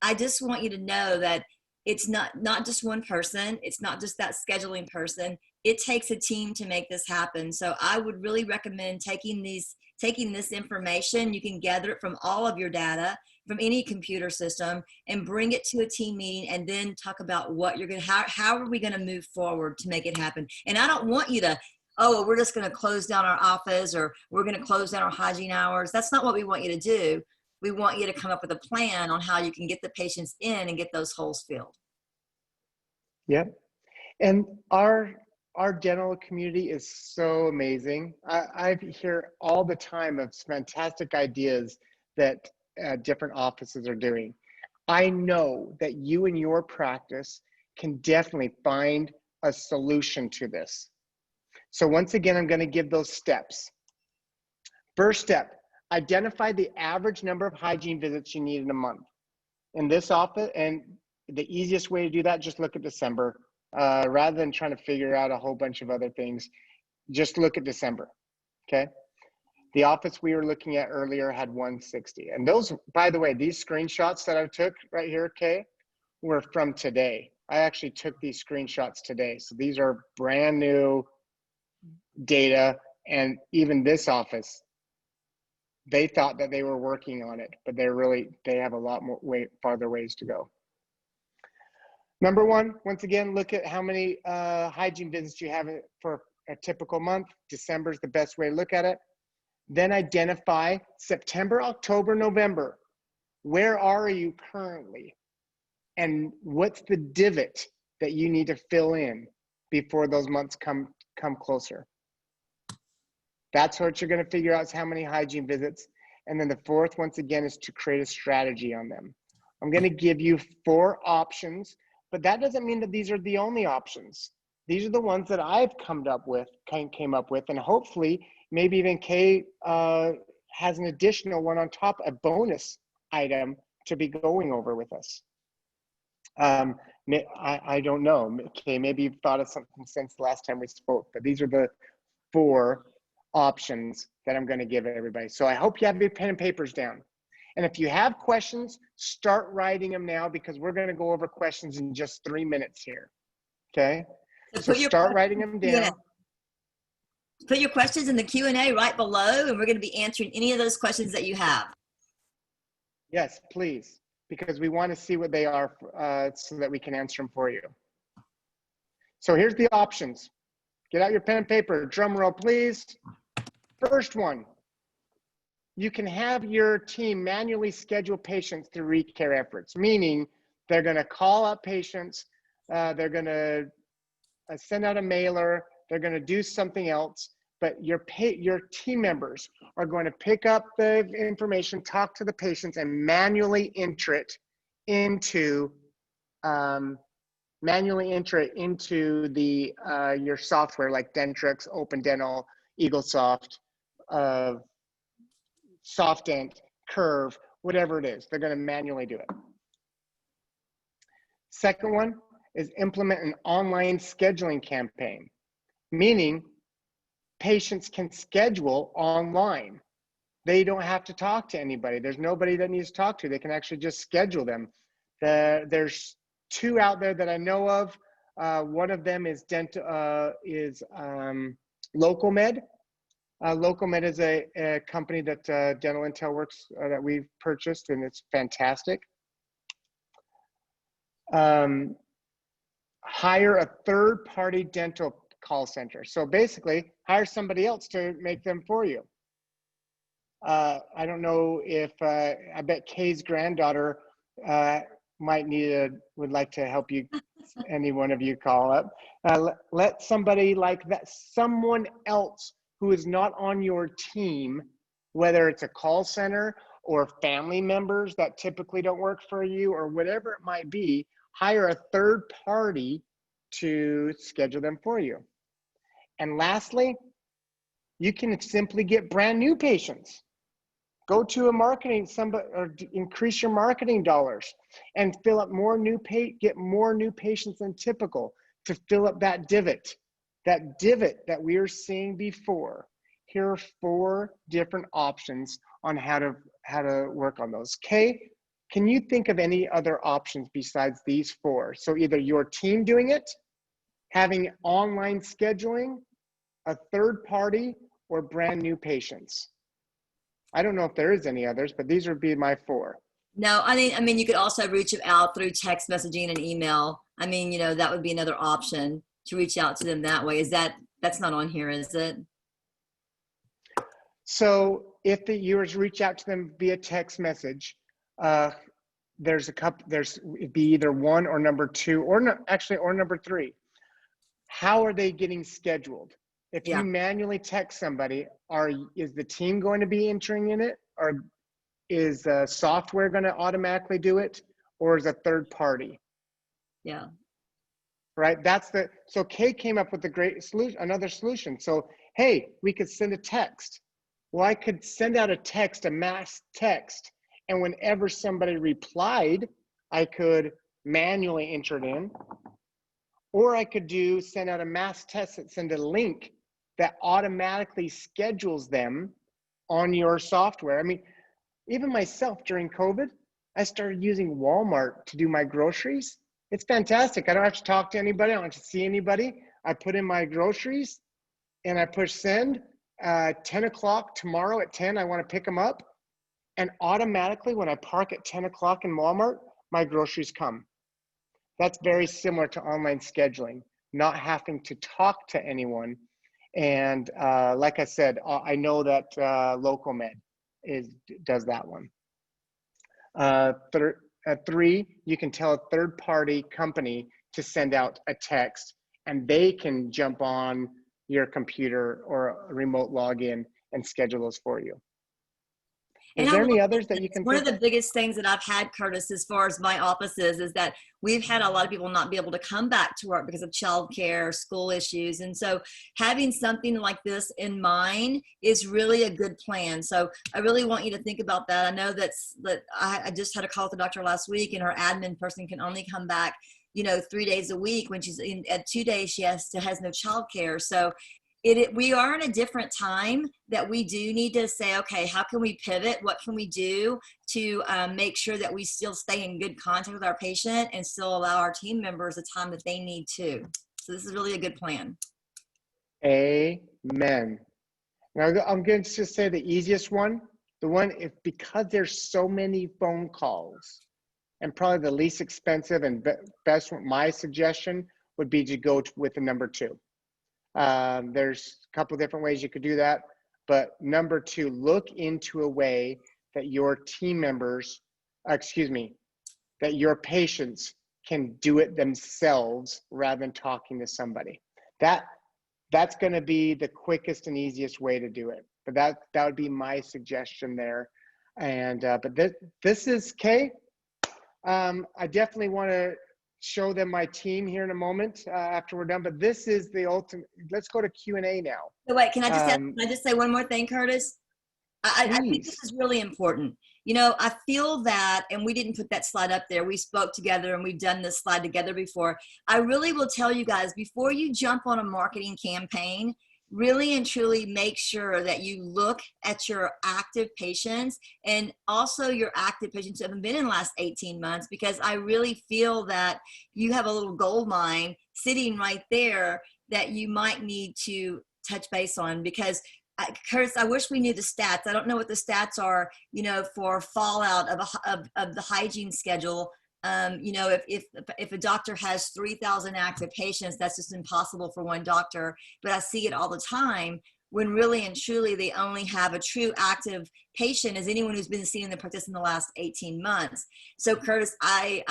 I just want you to know that it's not just one person. It's not just that scheduling person. It takes a team to make this happen. So I would really recommend taking these taking this information, you can gather it from all of your data, from any computer system, and bring it to a team meeting, and then talk about what you're going to, how are we going to move forward to make it happen. And I don't want you to, oh, we're just going to close down our office, or we're going to close down our hygiene hours. That's not what we want you to do. We want you to come up with a plan on how you can get the patients in and get those holes filled. Yep. And our dental community is so amazing. I hear all the time of fantastic ideas that different offices are doing. I know that you and your practice can definitely find a solution to this. So once again, I'm going to give those steps. First step, identify the average number of hygiene visits you need in a month. In this office, and the easiest way to do that, just look at December. Rather than trying to figure out a whole bunch of other things, just look at December, okay? The office we were looking at earlier had 160. And those, by the way, these screenshots that I took right here, Kay, were from today. I actually took these screenshots today. So these are brand new data. And even this office, they thought that they were working on it, but they have a lot more farther ways to go. Number one, once again, look at how many hygiene visits you have for a typical month. December is the best way to look at it. Then identify September, October, November. Where are you currently? And what's the divot that you need to fill in before those months come closer? That's what you're going to figure out, is how many hygiene visits. And then the fourth, once again, is to create a strategy on them. I'm going to give you 4 options, but that doesn't mean that these are the only options. These are the ones that I've came up with, and hopefully maybe even Kay has an additional one on top, a bonus item to be going over with us. I don't know, Kay, maybe you've thought of something since the last time we spoke, but these are the 4 options that I'm going to give everybody. So I hope you have your pen and papers down. And if you have questions, start writing them now, because we're going to go over questions in just 3 minutes here. Okay? So start writing them down. Put your questions in the Q&A right below, and we're going to be answering any of those questions that you have. Yes, please, because we want to see what they are so that we can answer them for you. So here's the options. Get out your pen and paper. Drum roll, please. First one. You can have your team manually schedule patients through recare efforts, meaning they're going to call up patients, they're going to send out a mailer, they're going to do something else, but your team members are going to pick up the information, talk to the patients, and manually enter it into the your software like Dentrix, Open Dental, EagleSoft, SoftDent, Curve, whatever it is. They're going to manually do it. Second one is implement an online scheduling campaign, meaning patients can schedule online. They don't have to talk to anybody. There's nobody that needs to talk to. They can actually just schedule them. There's 2 out there that I know of. One of them is LocalMed. LocalMed is a company that Dental Intel Works that we've purchased, and it's fantastic. Hire a third-party dental call center. So basically, hire somebody else to make them for you. I don't know if I bet Kay's granddaughter would like to help you. Any one of you call up. Let somebody like that, someone else who is not on your team, whether it's a call center or family members that typically don't work for you or whatever it might be, hire a third party to schedule them for you. And lastly, you can simply get brand new patients. Go to or increase your marketing dollars and fill up get more new patients than typical to fill up that divot that we are seeing before. Here are 4 different options on how to work on those. Kay, can you think of any other options besides these 4? So either your team doing it, having online scheduling, a third party, or brand new patients. I don't know if there is any others, but these would be my 4. No, I mean, you could also reach them out through text messaging and email. I mean, that would be another option to reach out to them that way. That's not on here, is it? So if you were to reach out to them via text message, there's it'd be either 1 or number 2, or no, actually, or number 3. How are they getting scheduled? If Yeah. you manually text somebody, is the team going to be entering in it, or is software going to automatically do it, or is a third party? Yeah. Right. So Kay came up with a great solution, another solution. So, hey, we could send a text. Well, I could send out a mass text, and whenever somebody replied, I could manually enter it in, or I could send out a mass text that send a link that automatically schedules them on your software. I mean, even myself during COVID, I started using Walmart to do my groceries. It's fantastic. I don't have to talk to anybody. I don't have to see anybody. I put in my groceries and I push send. 10 o'clock tomorrow at 10, I want to pick them up. And automatically, when I park at 10 o'clock in Walmart, my groceries come. That's very similar to online scheduling, not having to talk to anyone. And like I said, I know that Local Med does that one. 3, you can tell a third-party company to send out a text, and they can jump on your computer or a remote login and schedule those for you. Is there any others that you can One think of the biggest things that I've had, Curtis, as far as my offices, is that we've had a lot of people not be able to come back to work because of childcare, school issues. And so having something like this in mind is really a good plan. So I really want you to think about that. I know that I just had a call with the doctor last week, and her admin person can only come back 3 days a week. When she's at 2 days, she has no childcare. So we are in a different time that we do need to say, okay, how can we pivot? What can we do to make sure that we still stay in good contact with our patient and still allow our team members the time that they need to? So this is really a good plan. Amen. Now I'm going to just say the easiest one, because there's so many phone calls, and probably the least expensive and best one, my suggestion would be to go with the number 2. There's a couple different ways you could do that, but number 2, look into a way that your team members, that your patients can do it themselves rather than talking to somebody. That's going to be the quickest and easiest way to do it. But that would be my suggestion there. And but this is Kay. I definitely want to show them my team here in a moment after we're done, but this is the ultimate. Let's go to Q&A now. So wait, can I just say one more thing, Curtis? I think this is really important. I feel that, and we didn't put that slide up there. We spoke together and we've done this slide together before. I really will tell you guys, before you jump on a marketing campaign, really and truly make sure that you look at your active patients, and also your active patients who haven't been in the last 18 months, because I really feel that you have a little gold mine sitting right there that you might need to touch base on. Curtis, I wish we knew the stats. I don't know what the stats are, for fallout of the hygiene schedule. If a doctor has 3,000 active patients, that's just impossible for one doctor. But I see it all the time, when really and truly they only have a true active patient as anyone who's been seeing the practice in the last 18 months. So Curtis, I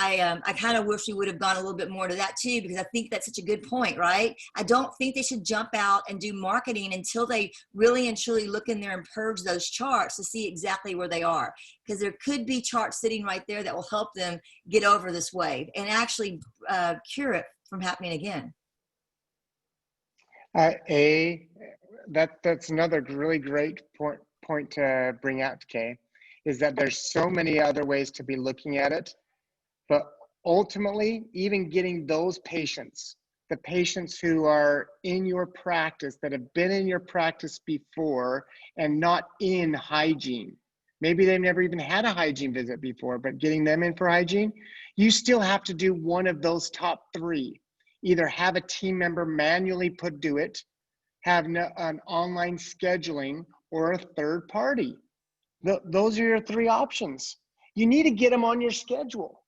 kind of wish we would have gone a little bit more to that too, because I think that's such a good point, right? I don't think they should jump out and do marketing until they really and truly look in there and purge those charts to see exactly where they are, because there could be charts sitting right there that will help them get over this wave and actually cure it from happening again. That's another really great point to bring out, Kay, is that there's so many other ways to be looking at it. But ultimately, even getting those patients, the patients who are in your practice, that have been in your practice before and not in hygiene, maybe they've never even had a hygiene visit before, but getting them in for hygiene, you still have to do one of those top 3. Either have a team member manually do it, have an online scheduling, or a third party. those are your 3 options. You need to get them on your schedule.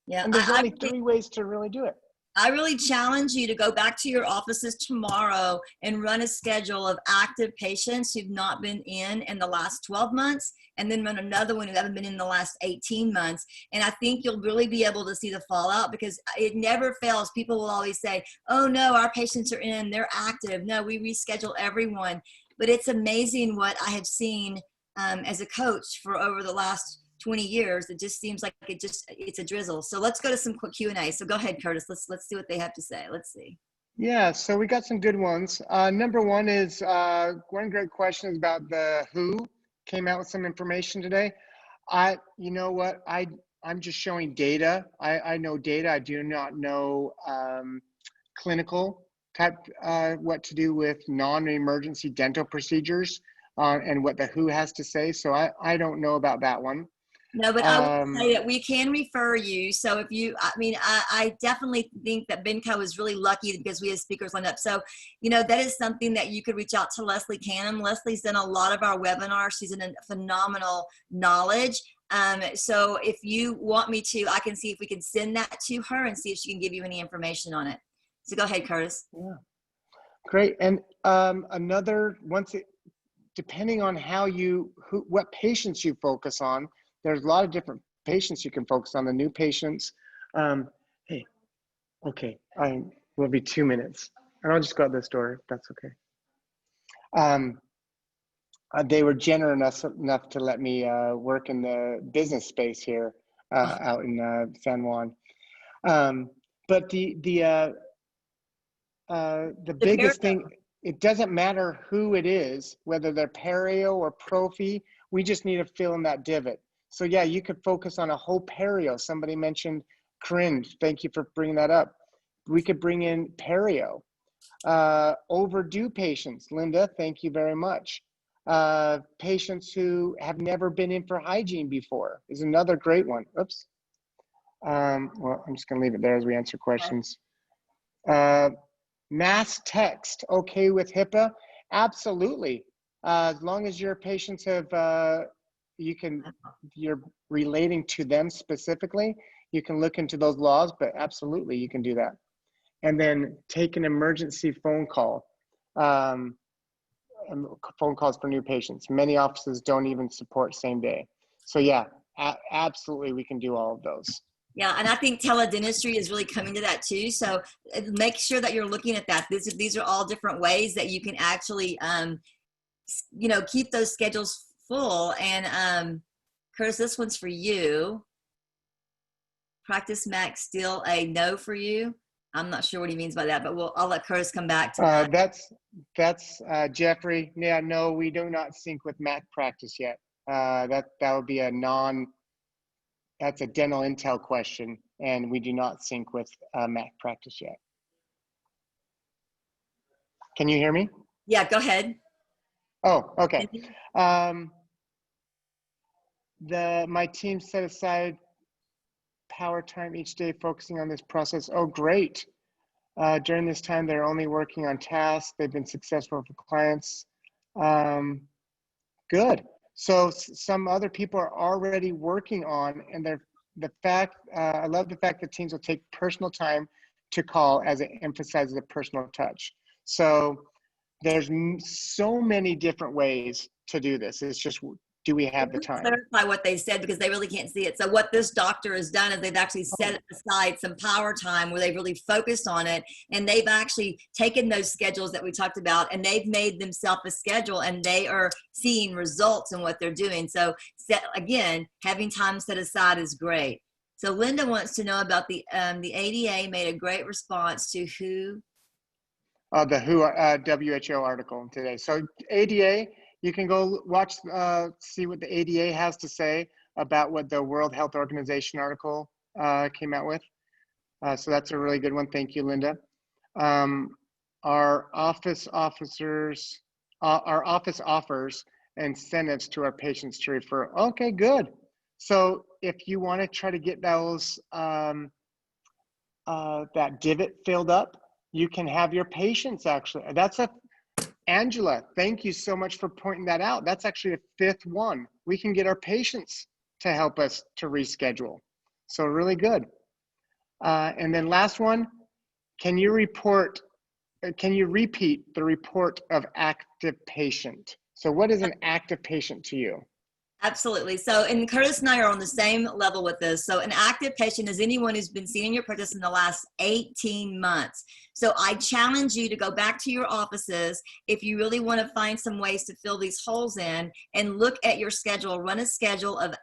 Yeah, And there's only 3 ways to really do it. I really challenge you to go back to your offices tomorrow and run a schedule of active patients who've not been in the last 12 months, and then run another one who haven't been in the last 18 months. And I think you'll really be able to see the fallout, because it never fails. People will always say, oh no, our patients are in, they're active. No, we reschedule everyone. But it's amazing what I have seen as a coach for over the last 20 years. It just seems like it's a drizzle. So let's go to some quick Q&A. So go ahead, Curtis. Let's see what they have to say. Let's see. Yeah, so we got some good ones. Number one is one great question is about the WHO came out with some information today. You know what? I'm just showing data. I know data. I do not know clinical type what to do with non-emergency dental procedures and what the WHO has to say. So I don't know about that one. No, but I would say that we can refer you. So if you, I definitely think that Benco is really lucky because we have speakers lined up. So, that is something that you could reach out to Leslie Canham. Leslie's done a lot of our webinars. She's in a phenomenal knowledge. So if you want me to, I can see if we can send that to her and see if she can give you any information on it. So go ahead, Curtis. Yeah, great. And depending on what patients you focus on, there's a lot of different patients you can focus on. The new patients, hey, okay, I will be 2 minutes, and I'll just go out this door if that's okay. They were generous enough to let me work in the business space here out in San Juan. But the biggest thing, it doesn't matter who it is, whether they're perio or prophy, we just need to fill in that divot. So yeah, you could focus on a whole perio. Somebody mentioned Corinne, thank you for bringing that up. We could bring in perio. Overdue patients, Linda, thank you very much. Patients who have never been in for hygiene before is another great one. Oops. Well, I'm just gonna leave it there as we answer questions. Mass text, okay with HIPAA? Absolutely. As long as your patients have, you're relating to them specifically, you can look into those laws, but absolutely you can do that. And then take an emergency phone call. Phone calls for new patients. Many offices don't even support same day. So yeah, absolutely we can do all of those. Yeah, and I think teledentistry is really coming to that too. So make sure that you're looking at that. These are all different ways that you can actually, keep those schedules full. And Curtis, this one's for you. Practice Max still a no for you? I'm not sure what he means by that, but I'll let Curtis come back to that. That's Jeffrey. Yeah, no, we do not sync with Mac Practice yet. That would be that's a dental intel question, and we do not sync with Mac Practice yet. Can you hear me? Yeah, go ahead. Oh, okay. My team set aside power time each day focusing on this process. Oh, great. During this time, they're only working on tasks. They've been successful for clients. Good. So some other people are already working on, and I love the fact that teams will take personal time to call as it emphasizes a personal touch. So there's so many different ways to do this. It's just, do we have the time? Clarify what they said, because they really can't see it. So what this doctor has done is they've actually set aside some power time where they've really focused on it, and they've actually taken those schedules that we talked about and they've made themselves a schedule, and they are seeing results in what they're doing. So again, having time set aside is great. So Linda wants to know about the ADA made a great response to who? The WHO article today. So ADA, you can go watch, see what the ADA has to say about what the World Health Organization article came out with. So that's a really good one. Thank you, Linda. Our office offers incentives to our patients to refer. Okay, good. So if you want to try to get those, that divot filled up, you can have your patients actually. Angela, thank you so much for pointing that out. That's actually a fifth one. We can get our patients to help us to reschedule. So really good. And then last one, can you repeat the report of active patient? So what is an active patient to you? Absolutely. So, and Curtis and I are on the same level with this. So an active patient is anyone who's been seen in your practice in the last 18 months. So I challenge you to go back to your offices if you really want to find some ways to fill these holes in, and look at your schedule, run a schedule of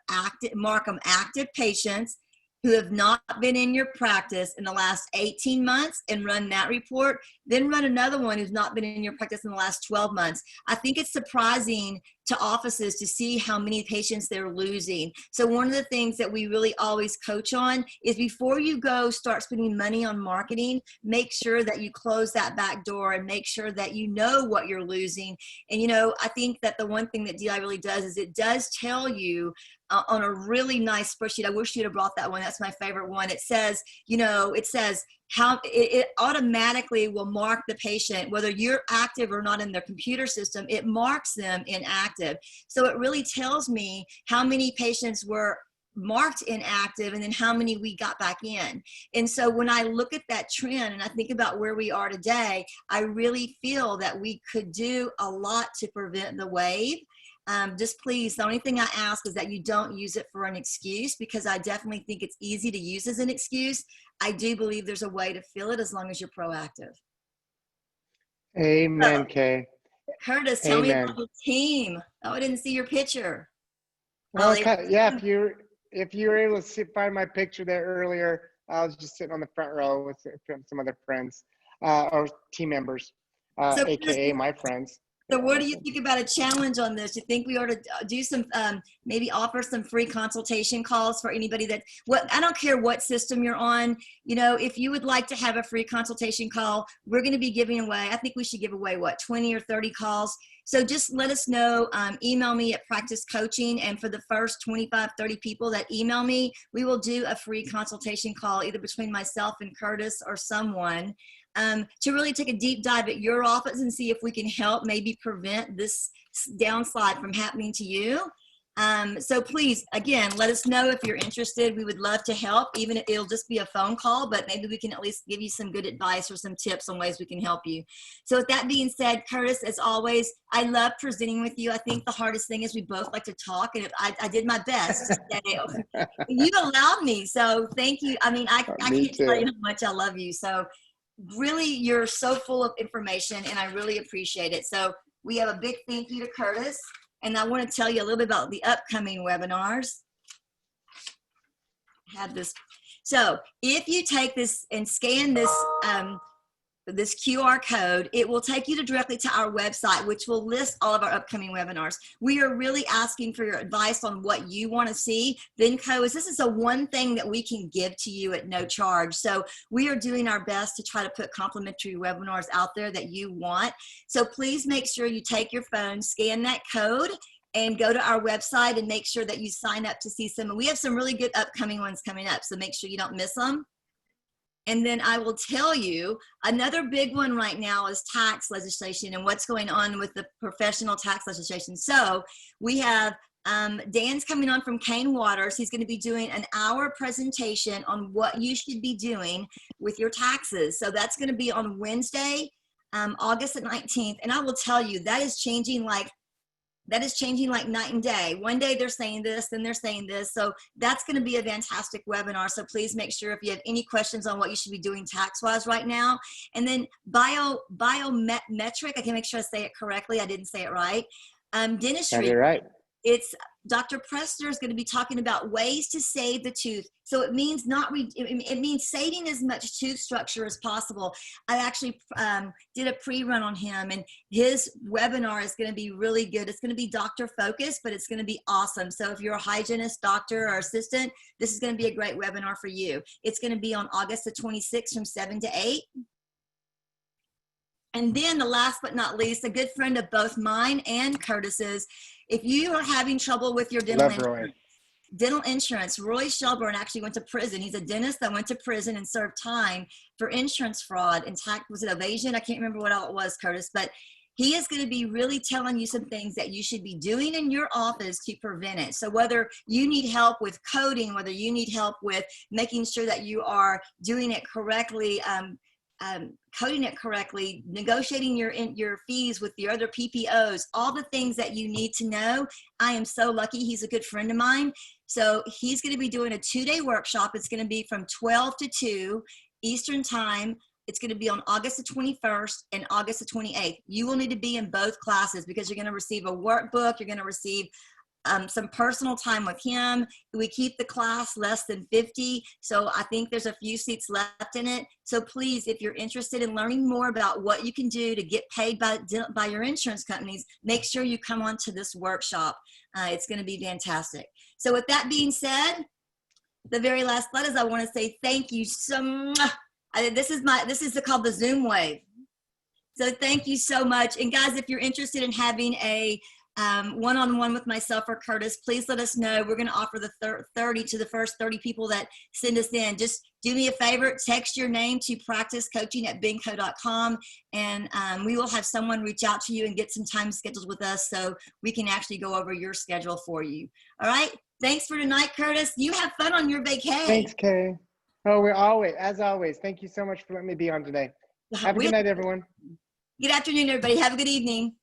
mark them active patients who have not been in your practice in the last 18 months, and run that report. Then run another one who's not been in your practice in the last 12 months. I think it's surprising to offices to see how many patients they're losing. So one of the things that we really always coach on is, before you go start spending money on marketing, make sure that you close that back door and make sure that you know what you're losing. And you know, I think that the one thing that DI really does is it does tell you on a really nice spreadsheet. I wish you'd have brought that one. That's my favorite one. It says, you know, it says how it automatically will mark the patient, whether you're active or not in their computer system, it marks them inactive. So it really tells me how many patients were marked inactive and then how many we got back in. And so when I look at that trend and I think about where we are today, I really feel that we could do a lot to prevent the wave. Just please, the only thing I ask is that you don't use it for an excuse, because I definitely think it's easy to use as an excuse. I do believe there's a way to fill it as long as you're proactive. Amen, So, Kay. Curtis, tell me about the team. Oh, I didn't see your picture. Okay, yeah, if you were able to find my picture there earlier, I was just sitting on the front row with some other friends or team members, So, AKA my friends. So what do you think about a challenge on this? You think we ought to do some, maybe offer some free consultation calls for anybody that, I don't care what system you're on, you know, if you would like to have a free consultation call, we're going to be giving away, I think we should give away, 20 or 30 calls. So just let us know, email me at Practice Coaching, and for the first 25, 30 people that email me, we will do a free consultation call, either between myself and Curtis or someone, to really take a deep dive at your office and see if we can help maybe prevent this downslide from happening to you. So please, again, let us know if you're interested. We would love to help, even if it'll just be a phone call, but maybe we can at least give you some good advice or some tips on ways we can help you. So with that being said, Curtis, as always, I love presenting with you. I think the hardest thing is we both like to talk, and I did my best today. You allowed me, so thank you. I mean, I can't tell you how much I love you. So really, you're so full of information, and I really appreciate it. So we have a big thank you to Curtis. And I want to tell you a little bit about the upcoming webinars. I have this. So if you take this and scan this, this QR code, it will take you directly to our website, which will list all of our upcoming webinars. We are really asking for your advice on what you want to see. Benco this is the one thing that we can give to you at no charge. So we are doing our best to try to put complimentary webinars out there that you want. So please make sure you take your phone, scan that code, and go to our website and make sure that you sign up to see some. We have some really good upcoming ones coming up, so make sure you don't miss them. And then I will tell you, another big one right now is tax legislation and what's going on with the professional tax legislation. So we have Dan's coming on from Kane Waters. He's going to be doing an hour presentation on what you should be doing with your taxes. So that's going to be on Wednesday, August the 19th. And I will tell you, that is changing like night and day. One day they're saying this, then they're saying this. So that's going to be a fantastic webinar. So please make sure if you have any questions on what you should be doing tax-wise right now. And then biometric, I can make sure I say it correctly. I didn't say it right. Dentistry. You're right. It's Dr. Prester is going to be talking about ways to save the tooth. So it means it means saving as much tooth structure as possible. I actually did a pre-run on him, and his webinar is going to be really good. It's going to be doctor focused, but it's going to be awesome. So if you're a hygienist, doctor, or assistant, this is going to be a great webinar for you. It's going to be on August the 26th from 7 to 8. And then the last but not least, a good friend of both mine and Curtis's, if you are having trouble with your dental insurance, Roy Shelburne actually went to prison. He's a dentist that went to prison and served time for insurance fraud and tax, was it evasion? I can't remember what all it was, Curtis, but he is going to be really telling you some things that you should be doing in your office to prevent it. So whether you need help with coding, whether you need help with making sure that you are doing it correctly, coding it correctly, negotiating your fees with your other PPOs, all the things that you need to know. I am so lucky. He's a good friend of mine. So he's going to be doing a 2-day workshop. It's going to be from 12 to 2 Eastern time. It's going to be on August the 21st and August the 28th. You will need to be in both classes because you're going to receive a workbook. You're going to receive some personal time with him. We keep the class less than 50. So I think there's a few seats left in it. So please, if you're interested in learning more about what you can do to get paid by your insurance companies, make sure you come on to this workshop. It's going to be fantastic. So with that being said, the very last slide is I want to say thank you so much. This is called the Zoom wave. So thank you so much. And guys, if you're interested in having a one-on-one with myself or Curtis, please let us know. We're going to offer the 30 to the first 30 people that send us in. Just do me a favor, text your name to practicecoaching@benco.com, and we will have someone reach out to you and get some time scheduled with us so we can actually go over your schedule for you. All right. Thanks for tonight, Curtis. You have fun on your vacation. Thanks, Kay. Oh, as always, thank you so much for letting me be on today. Have a good night, everyone. Good afternoon, everybody. Have a good evening.